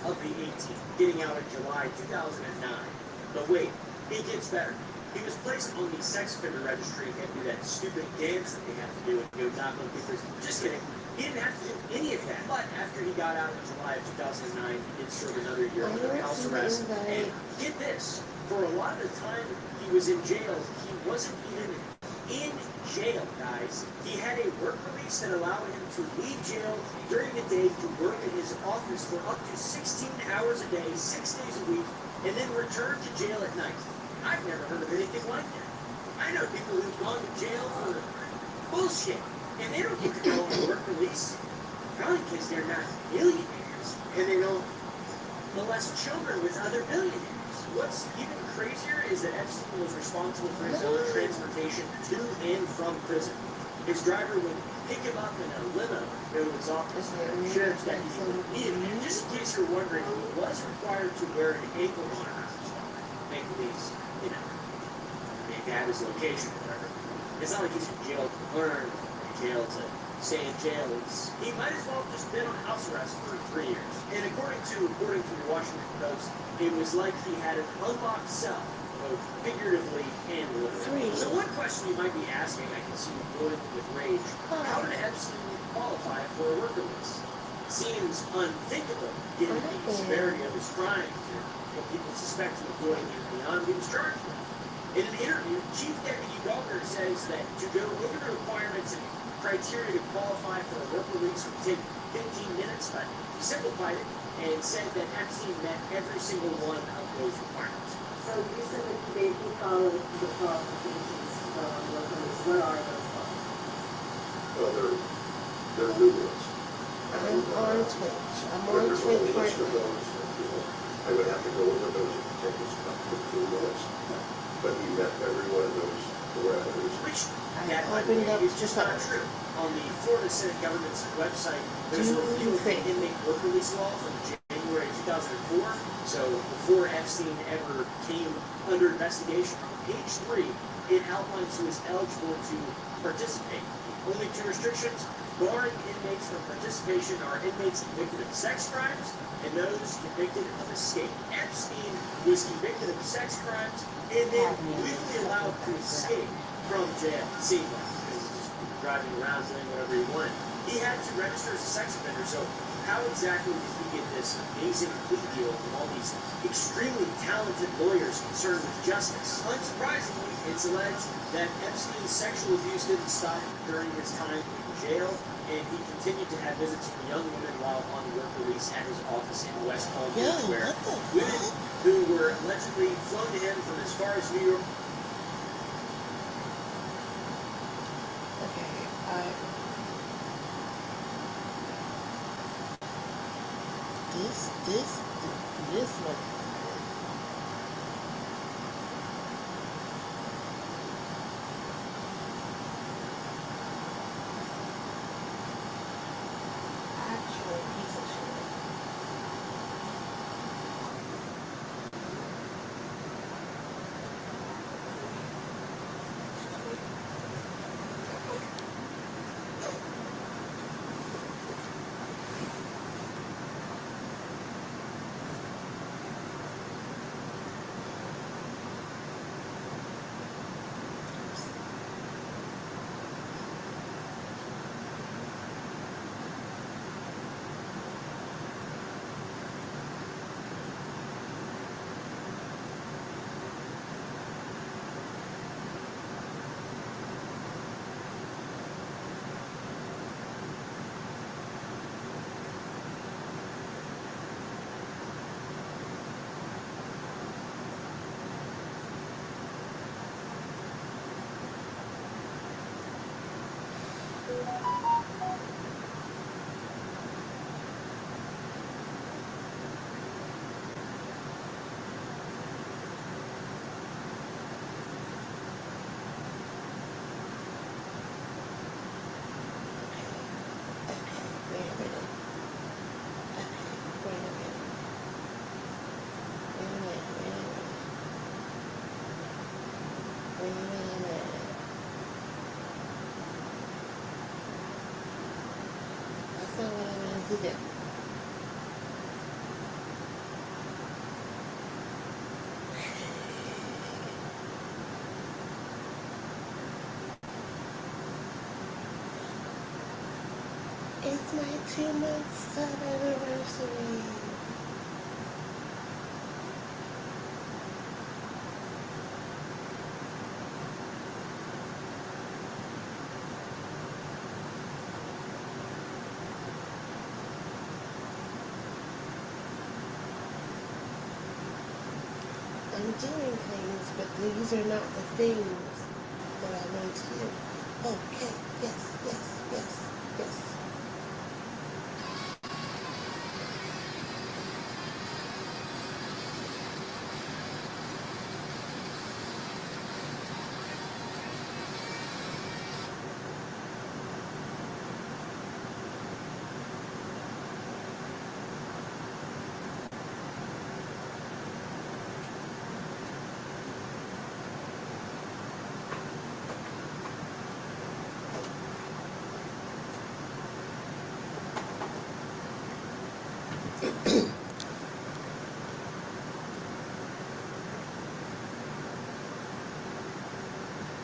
of the 18, getting out in July 2009. But wait, it gets better. He was placed on the sex offender registry and do that stupid dance that they have to do and go knock on people's. Just kidding. He didn't have to do any of that. But after he got out in July of 2009, he did serve another year under house arrest. And get this, for a lot of the time he was in jail, he wasn't even in jail, guys. He had a work release that allowed him to leave jail during the day to work in his office for up to 16 hours a day, 6 days a week, and then return to jail at night. I've never heard of anything like that. I know people who've gone to jail for bullshit, and they don't get to go on work release, probably because they're not millionaires, and they don't molest children with other billionaires. What's even crazier is that Epstein was responsible for his own transportation to and from prison. His driver would pick him up in a limo, go to his office, and the sheriff's deputy would meet him. Just in case you're wondering, he was required to wear an ankle monitor to make these, make have his location, whatever. It's not like he's in jail to learn, in jail to stay in jail. He might as well have just been on house arrest for 3 years. And according to the Washington Post, it was like he had an unlocked cell, both figuratively and literally. So one question you might be asking, I can see you boiling with rage, how did Epstein qualify for a work release? Seems unthinkable, given the severity of his crimes and what people suspect him of doing beyond what he was charged with. In an interview, Chief Deputy Gallagher says that to go over the requirements and criteria to qualify for a work release would take 15 minutes, but he simplified it and said that Epstein met every single one of those requirements. So you said that they followed the qualifications from work release. What are those qualifications? Well, they're numerous. I'm on Twitch. I'm on There's a whole Twitch right list of now. those, I would have to go over those, it would take us about 15 minutes. But he met every one of those parameters. Which, I that opened up is just not true. On the Florida Senate government's website, there's a Do review of the think- inmate work release law from January 2004. So before Epstein ever came under investigation, on page 3, it outlines who is eligible to participate. Only 2 restrictions barring inmates from participation are inmates convicted of sex crimes and those convicted of escape. Epstein was convicted of sex crimes and then legally allowed to escape from jail. It seemed like, because he was just driving around doing whatever he wanted. He had to register as a sex offender, so how exactly did he get this amazing plea deal from all these extremely talented lawyers concerned with justice? Unsurprisingly, it's alleged that Epstein's sexual abuse didn't stop during his time in jail, and he continued to have visits from young women while on work release at his office in West Palm Beach, Yo, where what the women fuck? who were allegedly flown to him from as far as New York. Okay, this motherfucker. Actual piece of shit. That's not what I wanted to do. It's my 2-month sub anniversary. I'm doing things, but these are not the things that I want to do. Okay, yes, yes, yes, yes.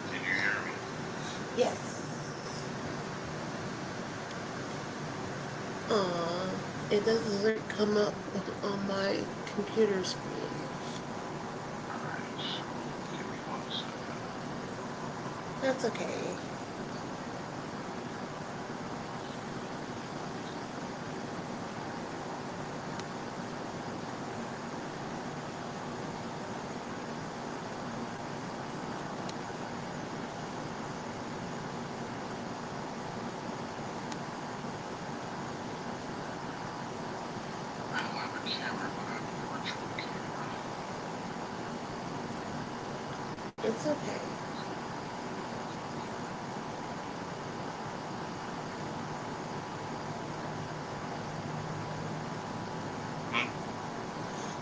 Can you hear me? Yes. It doesn't come up on my computer screen. Alright. Give me 1 second. That's okay. I don't have a camera, but I have a virtual camera. It's okay.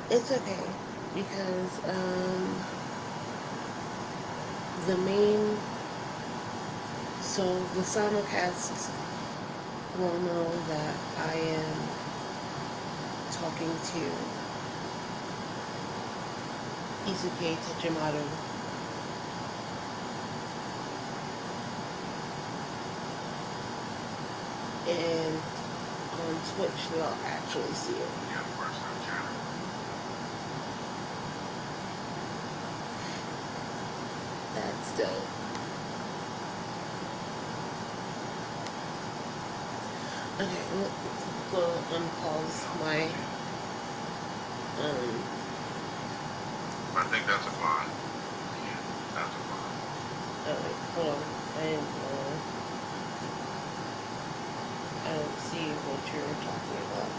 It's okay because the main the simulcast will know that I am talking to Isuke Tachimaru. And on Twitch they'll actually see it. Yeah, of course, I'm channel. That's dope. Okay, let's go unpause my I think that's a fine. Yeah, that's a fine. wait, hold on. I don't see what you're talking about.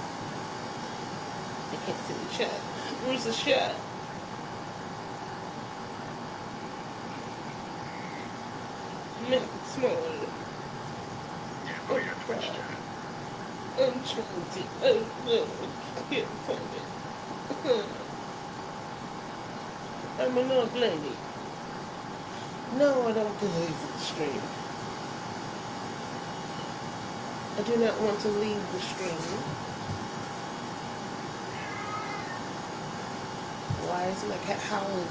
I can't see the chat. Where's the chat? Make it smaller. Yeah, go ahead, Twitch chat. I'm trying to. Oh no, I can't find it. I'm an old lady. No, I don't believe the stream. I do not want to leave the stream. Why is my cat howling?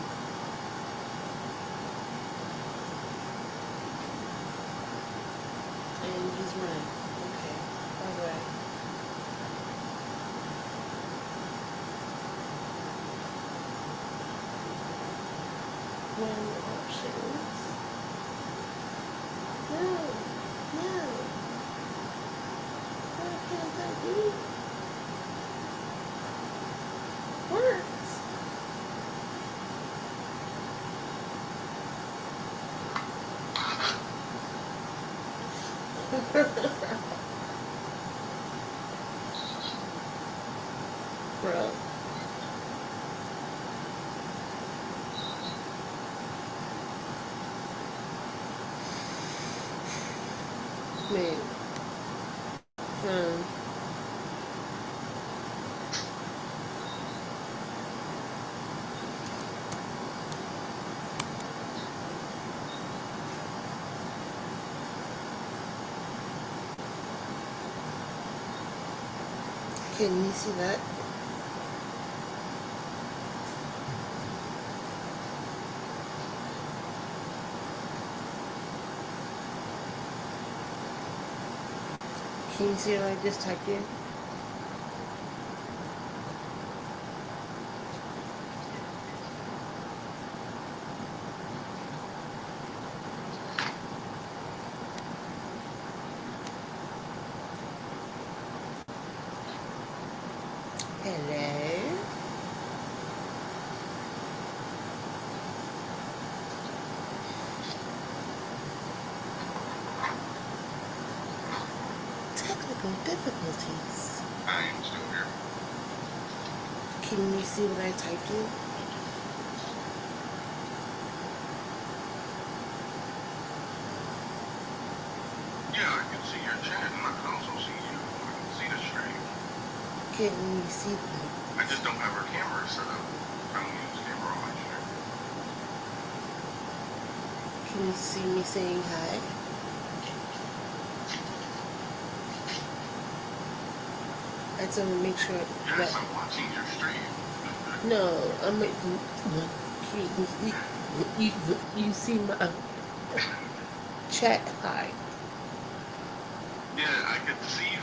And he's running. Okay. Alright. One options. No. No. Why can't I do words? Bro. Man. Can you see that? Can you see what I just typed in? Hello? Technical difficulties. I am still here. Can you see what I typed in? Yeah, I can see your chat, and I can also see you. I can see the stream. Can you see the... I just don't have our camera set up. I don't use camera on my stream. Can you see me saying hi? I just want to make sure Yes, that... I'm watching your stream. No, I'm... You see my... Chat hi. Yeah, I could see.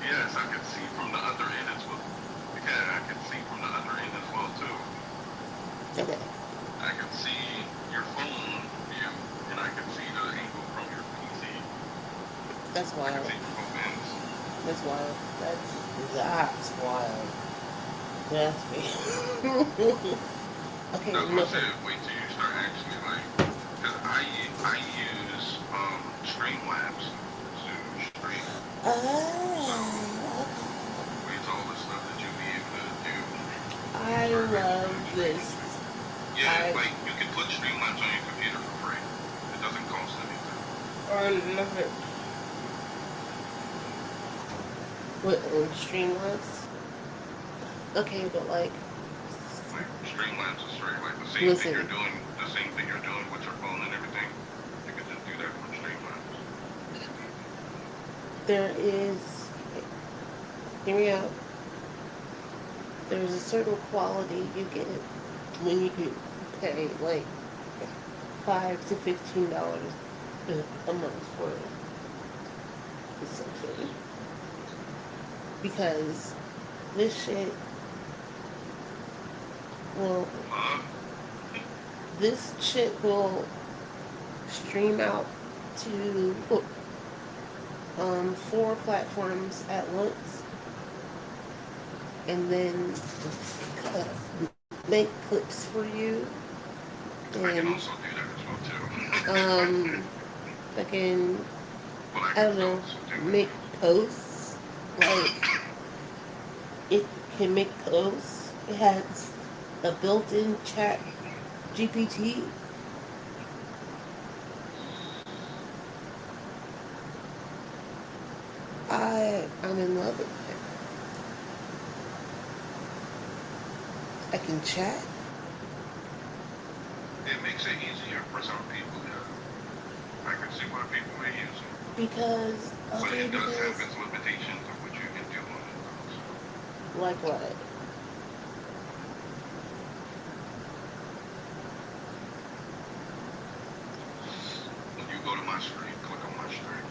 Yes, I could see from the other end as well. Yeah, I could see from the other end as well too. Okay. I could see your phone view, and I could see the That's I can wild. see from both ends. That's wild. That's wild. That's me. Okay, That's why I no. said wait till you start actually like, because I use Streamlabs to stream Oh, with all the stuff that you'll be able to do. I For love this. yeah, like you can put Streamlabs on your computer for free. It doesn't cost anything. I love it. What, on Streamlabs? Okay, but like, Like Streamlabs is free. Like the same listen. thing you're doing, with your phone and everything. You can just do that from Streamlabs. There is, hear me out. There's a certain quality you get when you can pay like $5 to $15 a month for something. Because this shit, well, this shit will stream out to 4 platforms at once, and then make clips for you, I can and also do that as well too. fucking, Well, I don't know, make posts. Like, it can make posts. It has a built-in chat GPT. I'm in love with it. I can chat. It makes it easier for some people. Yeah, I can see why people may use it. Because, But okay, it does have because, its limitations of what you can do on it. like what? When you go to my screen, click on my screen.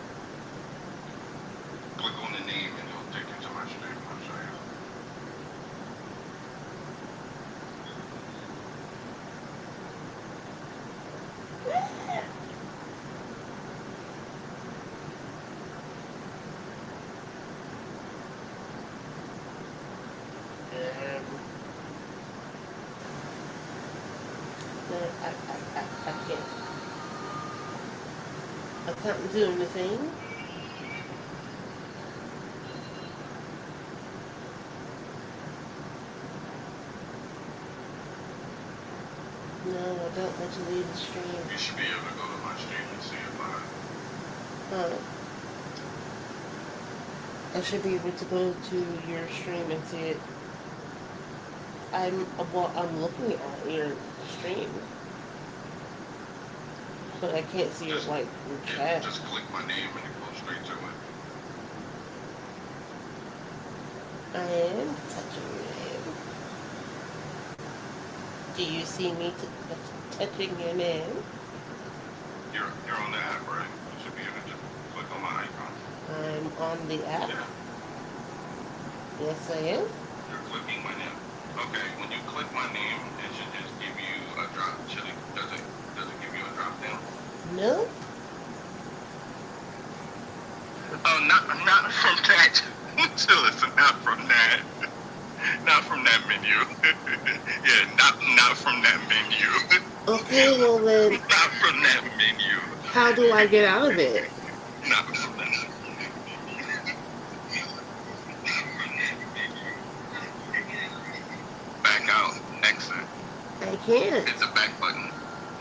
Click on the name and it'll take you to my screen. I'll show you. I can't. I can't do anything. No, I don't want to leave the stream. You should be able to go to my stream and see it live. I should be able to go to your stream and see it. I'm looking at your stream, but I can't see it like in chat. Just click my name and it goes straight to it. I am touching your name. Do you see me touching your name? You're on the app, right? You should be able to just click on my icon. I'm on the app. Yeah. Yes, I am. You're clicking my name. Okay, when you click my name, it should just give you a drop. Does it give you a drop down? No. Oh, not from that. So listen, not from that. Not from that menu. Yeah, not from that menu. Okay, well then. Not from that menu. How do I get out of it? Not from that. Back out. Exit. I can't. Hit the back button.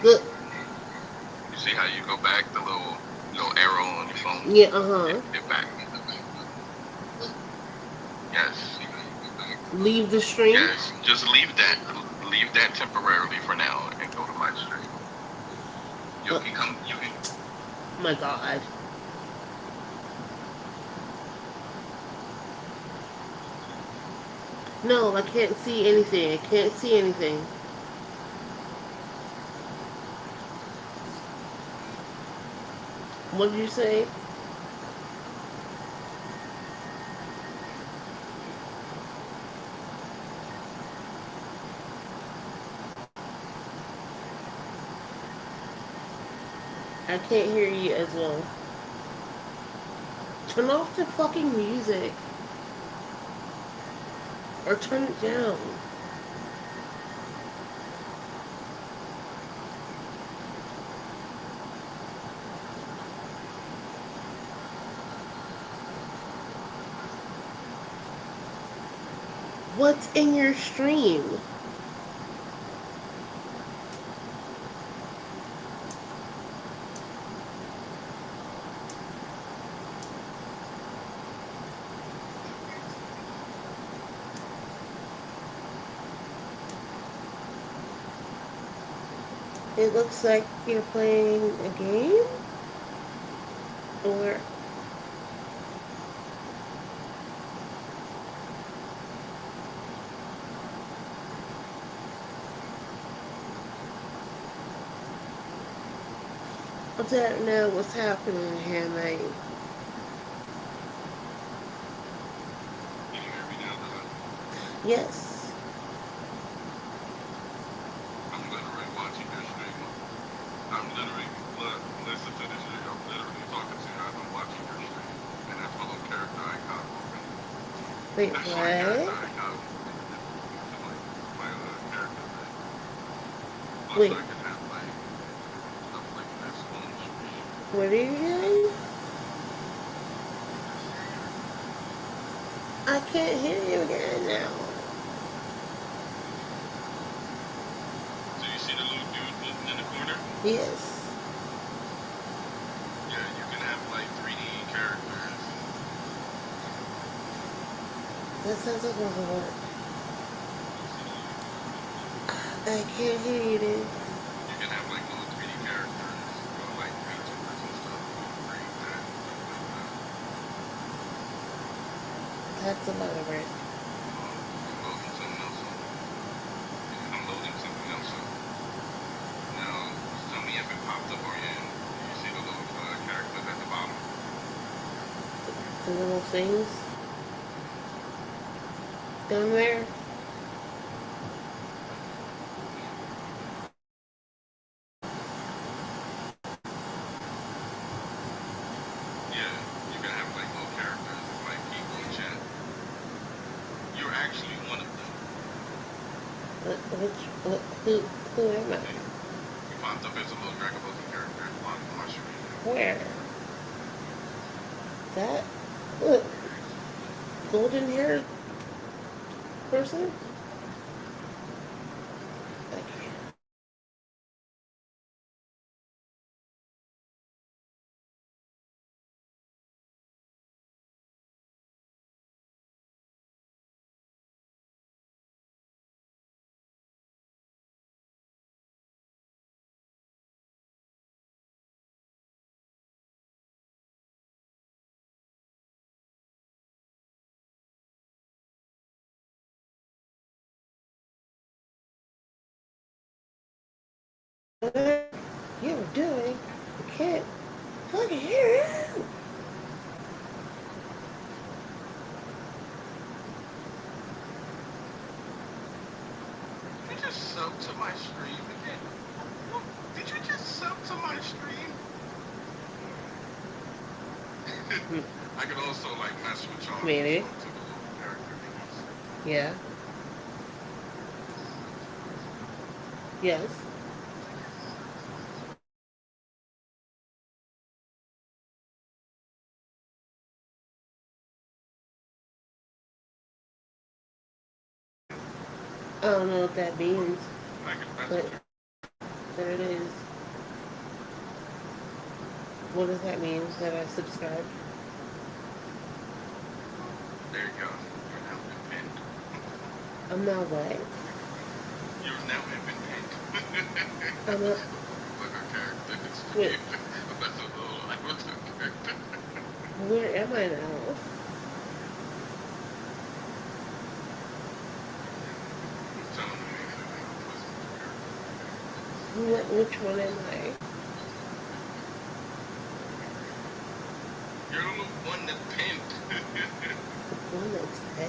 Look. You see how you go back? The little arrow on your phone. Yeah. Hit back. Yes. Leave the stream. Yes. Just leave that. Leave that temporarily for now and go to my stream. You can come. You can. Oh my God. No, I can't see anything. I can't see anything. What did you say? I can't hear you as well. Turn off the fucking music. Or turn it down. What's in your stream? It looks like you're playing a game? Or... I don't know what's happening here, mate. Can you hear me now? Yes. I'm literally watching your stream. I'm literally, look, listen to this shit. I'm literally talking to you as I'm watching your stream. And that's my little character icon open. Wait, That's my what? character icon. It's like my character thing. Plus, Wait. I can have like stuff like this on the screen. What are you doing? I can't hear you again now. So you see the little dude moving in the corner? Yes. Yeah, you can have like 3D characters. That sounds like a lot. I can't hear you, dude. You can have like little 3D characters, or like VTubers and stuff. Create that, stuff like that. That's a lot of work. I'm loading something else up. I'm loading something else up. Now, tell me if it popped up or you see the little characters at the bottom. The little things down there. Yeah, you can have like little characters like people in chat. You're actually one of them. Who am I? You popped up as a little Dragon Ball Z character at the bottom of my screen. Where? That? Look. Golden haired person? I can't. What you're doing, you can't fucking hear it. Did you just sub to my stream again? Did you just sub to my stream? I could also like mess with y'all. Maybe. To the little character things. Yeah. Yes. I don't know what that means, I could mess but with it. there it is. What does that mean? That I subscribed? There you go. You're now been pinned. I'm not what? You've now been pinned. I'm not. Look at characters. Wait. That's a little like what's the character? Where am I now? Telling me Which one am I? you're the one that pinned. The one that's 10.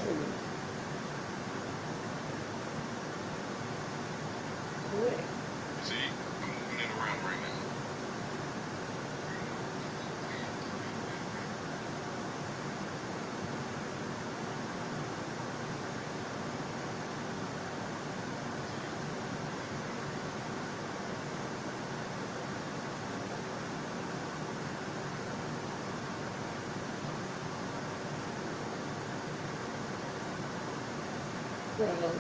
Where? See, I'm moving it around right now. Bro.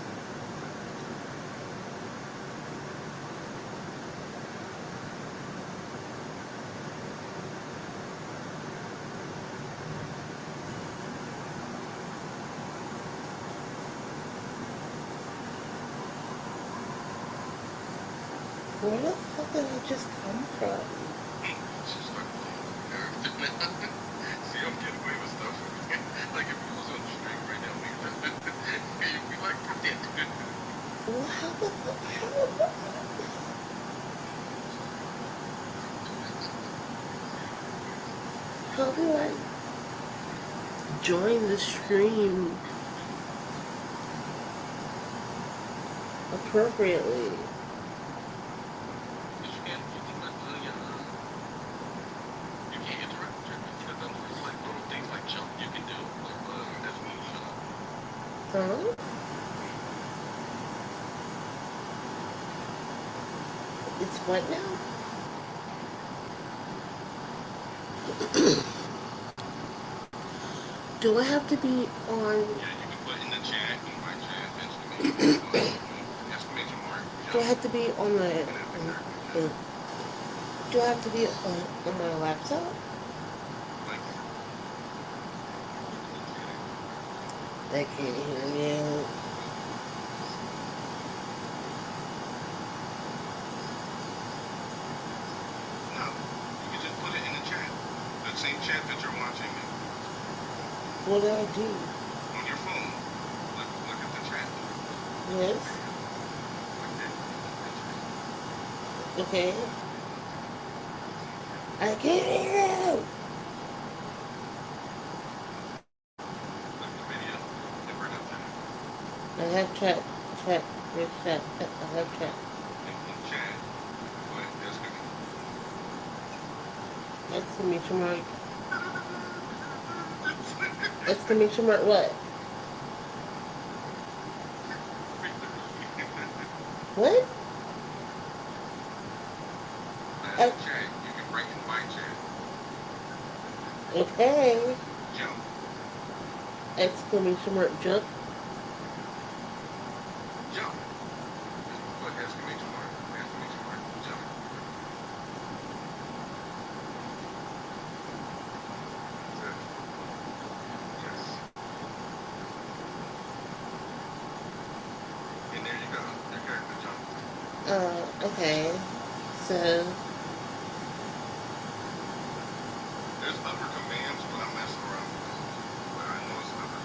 Where the fuck did I just come from? She's fucking character now. See, I'm getting away with stuff. Like if you was on the street right now, you'd be like, protect. Well, how the fuck? How do I join the stream appropriately? You can't interact with her because there's like little things like jump you can do. Like, that's moonshot. Huh? It's what now? Do I have to be on? Yeah, you can put in the chat, invite chat, exclamation mark. Do I have to be on the? Do I have to be on my laptop? Like, I can't hear you. no, you can just put it in the chat. The same chat that you're watching What do I do? on your phone. Look at the chat. Yes. Like that. Okay. I can't hear you. Like the video. They bring up that. I have chat. Chat. There's chat. I have chat. In chat. Go ahead, that's good. Exclamation mark. Exclamation mark what? What? Chat. You can write invite chat. Okay. Jump. Exclamation mark jump. Jump. Put exclamation mark. Exclamation mark. Jump. That's it. Yes. And there you go. Your character jumped. Okay. So, There's other commands, but I'm messing around with those. But I know it's other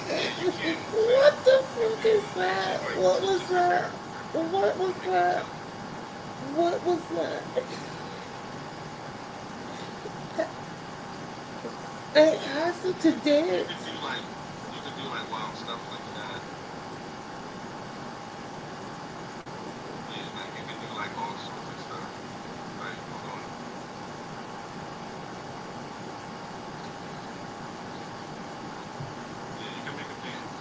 Yeah, you can. what the fuck is that? What was that? What was that? What was that? I asked him to You dance. could do like wild stuff like that. Yeah, like you can do like all sorts of stuff. Like, hold on. Yeah, you can make a dance.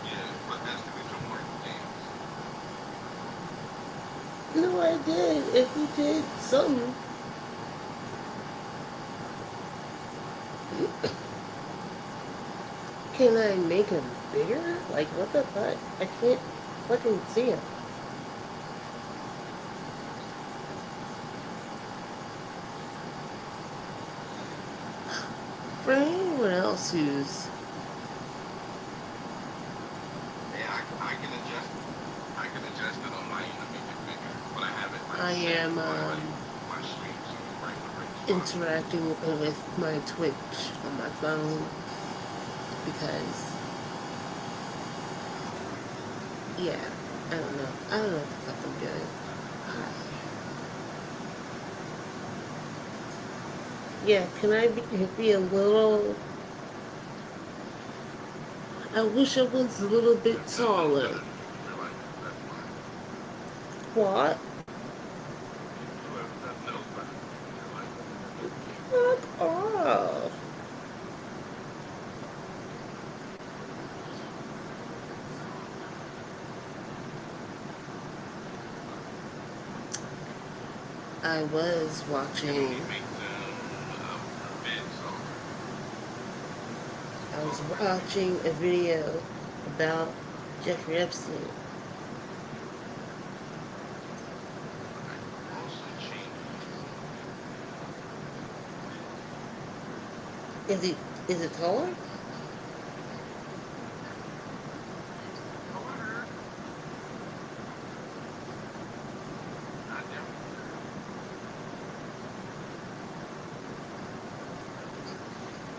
Yeah, but that's to be some more dance. No, I did. If you did something. Can I make him bigger? Like, what the fuck? I can't fucking see him. For anyone else who's... Yeah, I can adjust it on my end to make it bigger. But I have it like I set am, for my stream, so it's right in the range. interacting with my Twitch on my phone because, yeah, I don't know what the fuck I'm doing. Yeah, can I be a little... I wish I was a little bit taller. What? Fuck off. I was And watching. you make them bids I was watching a video about Jeffrey Epstein. also change. Is it taller? However, not them.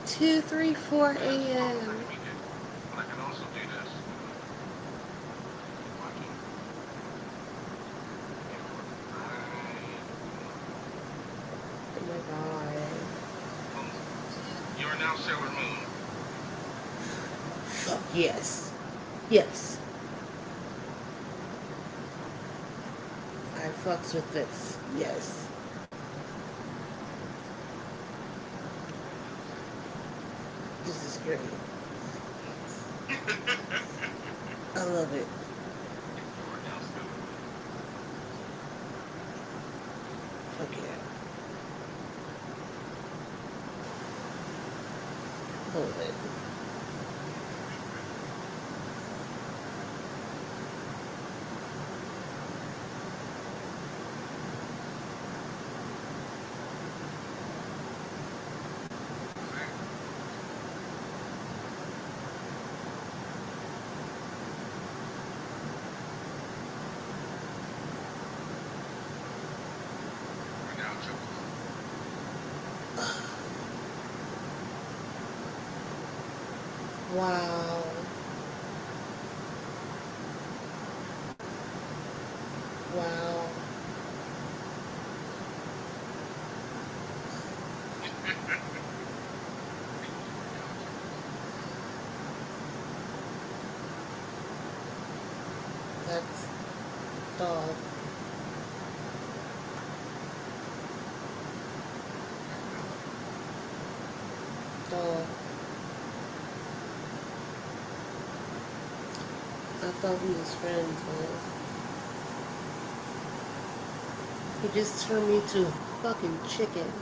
2:34 But I a.m. can also do this. Watching. Oh my god. You are now Sailor Moon. Fuck yes. Yes. I fucks with this. Yes. This is great. I love it. You are now Sailor Moon. Fuck yeah. Hold it. You are now Juggalo. Wow. Wow. That's dog. Dog. I thought we was friends, man. He just turned me to a fucking chicken.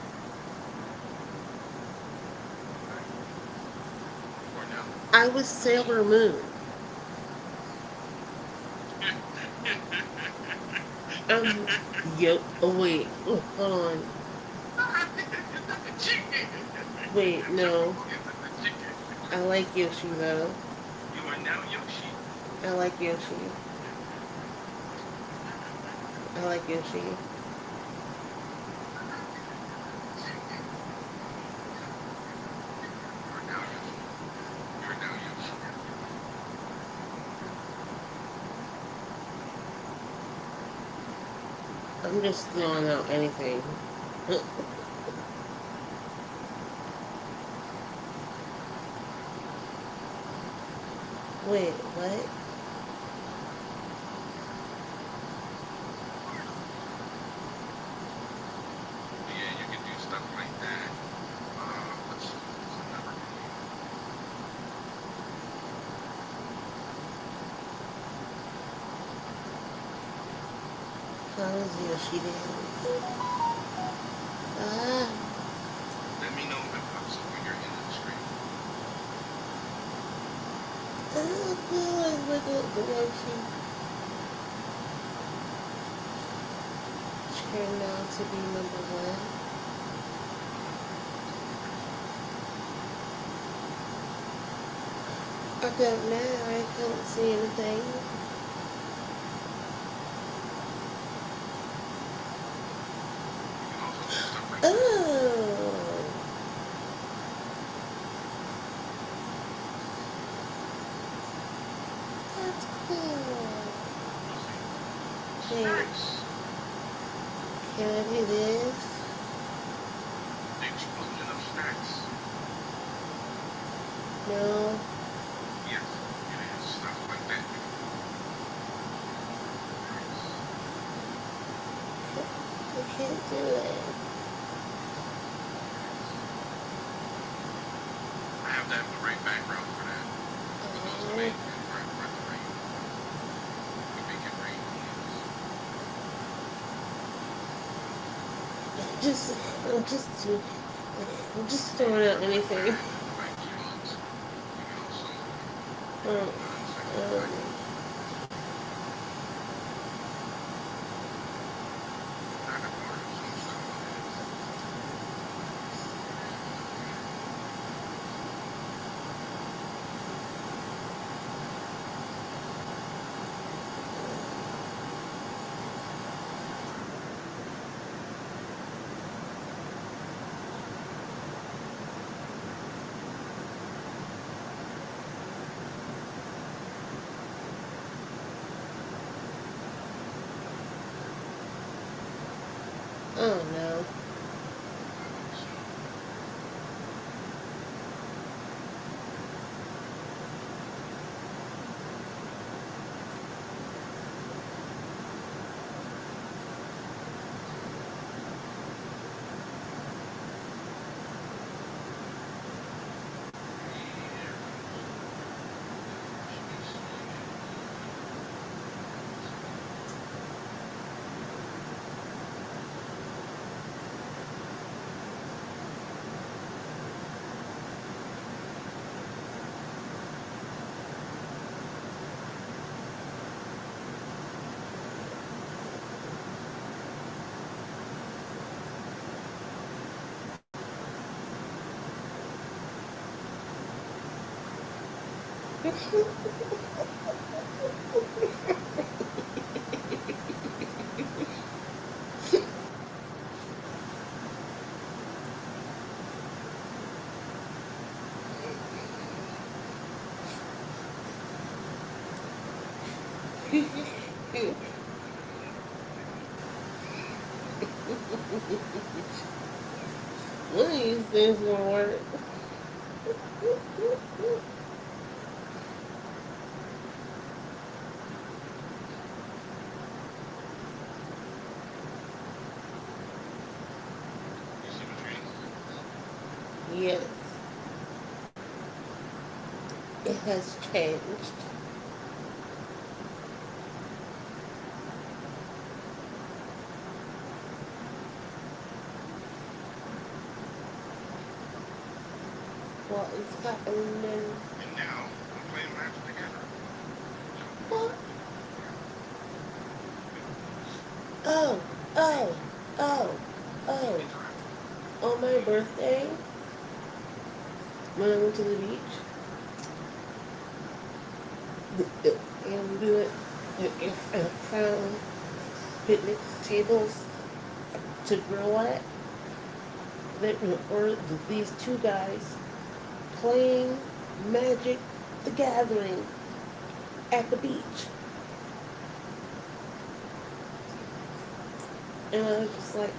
You are now. I was Sailor Moon. Yo. Oh wait. Oh, hold on. Wait, no. I like Yoshi though. You are now Yoshi. I like Yoshi. I like Yoshi. You are now Yoshi. You are now Yoshi. I'm just throwing out anything. Wait, what? Yeah, you can do stuff like that. What's another game? How is Yoshi dance? Ah, Let me know if it pops up when you're in the stream. oh, good. Wiggle the Yoshi. Turned out to be number one. I don't know. I can't see anything. You can also do stuff like that. Oh, that's cool. Wait, Snacks. can I do this? The explosion of snacks. No, Yes, it is stuff like that. I can't do it. I have to have the right background for that. Because to make it rain. To make it rain. I'm just throwing out anything. Um, oh no. One of these things gonna work. Yes. It has changed. What is happening? And now we're playing Magic together. What? Oh, oh, oh, oh. On my birthday, when I went to the beach, and we went and found picnic tables to grill at. There were these two guys playing Magic the Gathering at the beach. And I was just like,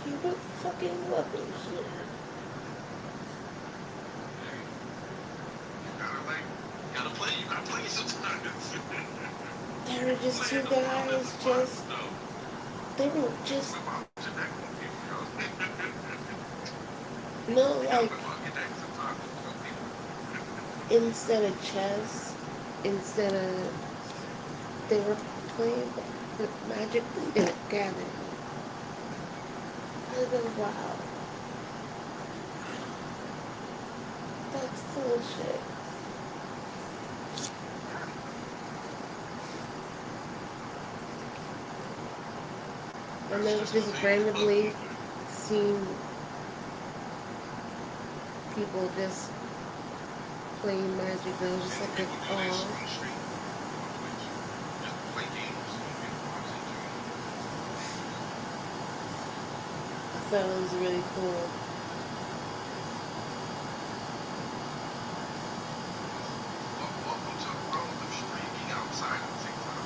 you would fucking love it here. You gotta play sometimes. There were just two guys they were just, no, like, instead of chess, they were playing Magic the Gathering. I was like, wow. That's bullshit. And then just randomly seeing people just playing Magic, and I was just like, oh. I thought it was really cool. Welcome to the world of streaming outside of TikTok.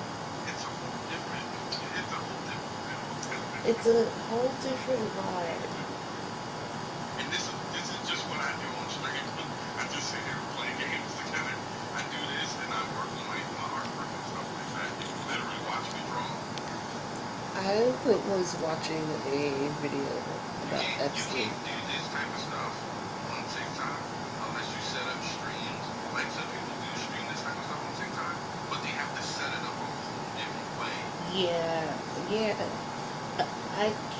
It's a whole different feel. It's a whole different vibe. And this is just what I do on stream. I just sit here and play games together. I do this and I work on my artwork and stuff like that. You can literally watch me draw. I was watching a video about Epstein. You can't do this type of stuff on TikTok unless you set up streams. Like some people do stream this type of stuff on TikTok, but they have to set it up on home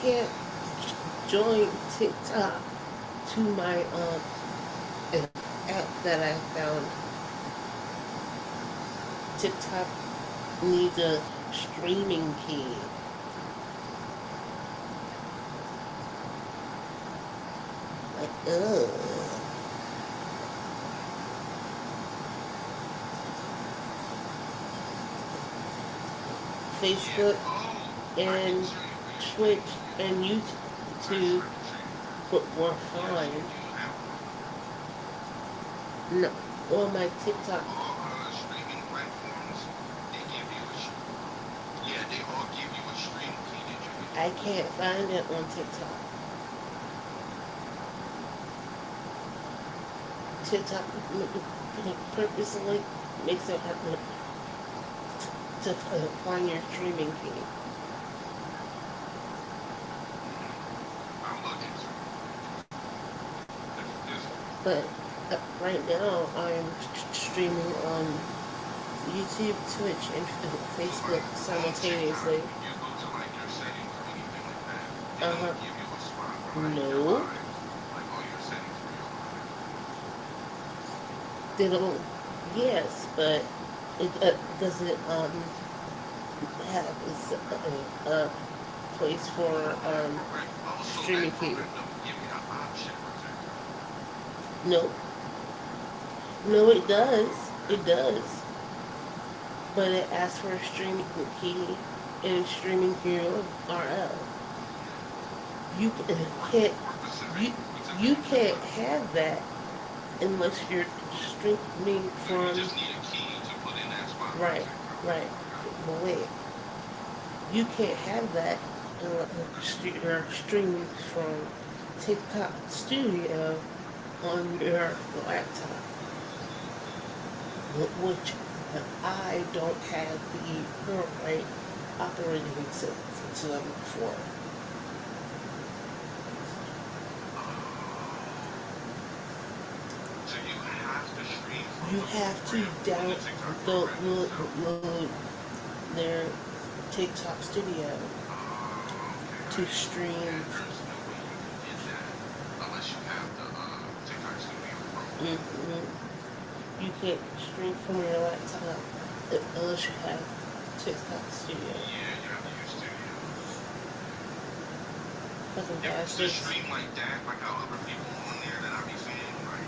can't join TikTok to my app that I found. TikTok needs a streaming key. Like, ugh. Facebook and Twitch and YouTube were fine. No, on my TikTok. I can't find it on TikTok. TikTok purposely makes it hard to find your streaming key. But right now I'm streaming on YouTube, Twitch, and Facebook simultaneously. No. They don't. Yes, but it doesn't have a place for streaming key. No. No, it does. It does. But it asks for a streaming key and streaming URL. You can't. You can't have that unless you're streaming from. Right. Well, wait. You can't have that unless you're streaming from TikTok Studio on your laptop, which I don't have the right operating system for. You have to download their TikTok Studio to stream. You can't stream from your laptop unless you have TikTok Studio. Fucking bastards. Stream like that, like how other people on there that I be seeing, like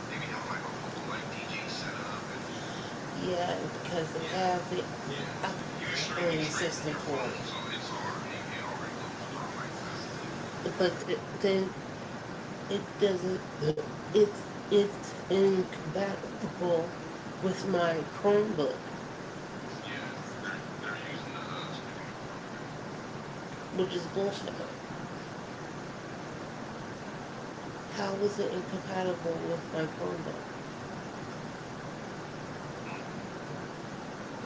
maybe have like a whole like DJ setup. Yeah, because they have the operating system for it. But then it doesn't. It's incompatible with my Chromebook. Which is bullshit. How is it incompatible with my Chromebook?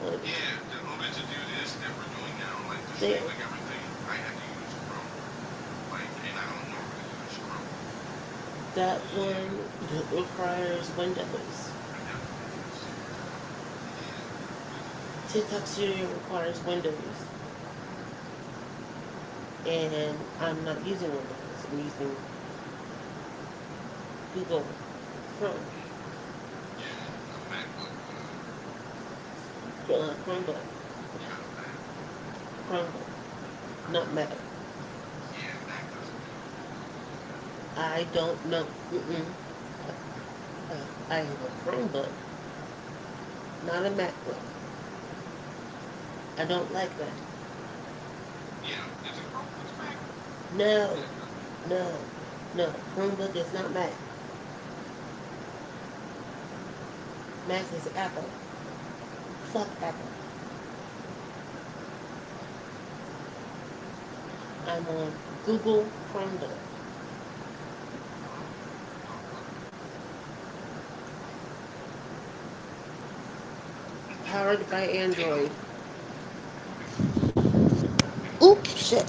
Like, yeah, in order to do this that we're doing now, like to stream like everything, I have to use Chrome. Like, and I don't normally use Chrome. That one requires Windows. TikTok Studio requires Windows. And I'm not using Windows. I'm using Google Chrome. Chromebook. Chromebook. Not Mac. I don't know. I have a Chromebook. Not a MacBook. I don't like that. No. Chromebook is not Mac. Mac is Apple. Fuck Apple. I'm on Google Chromebook. Powered by Android. Oops, shit.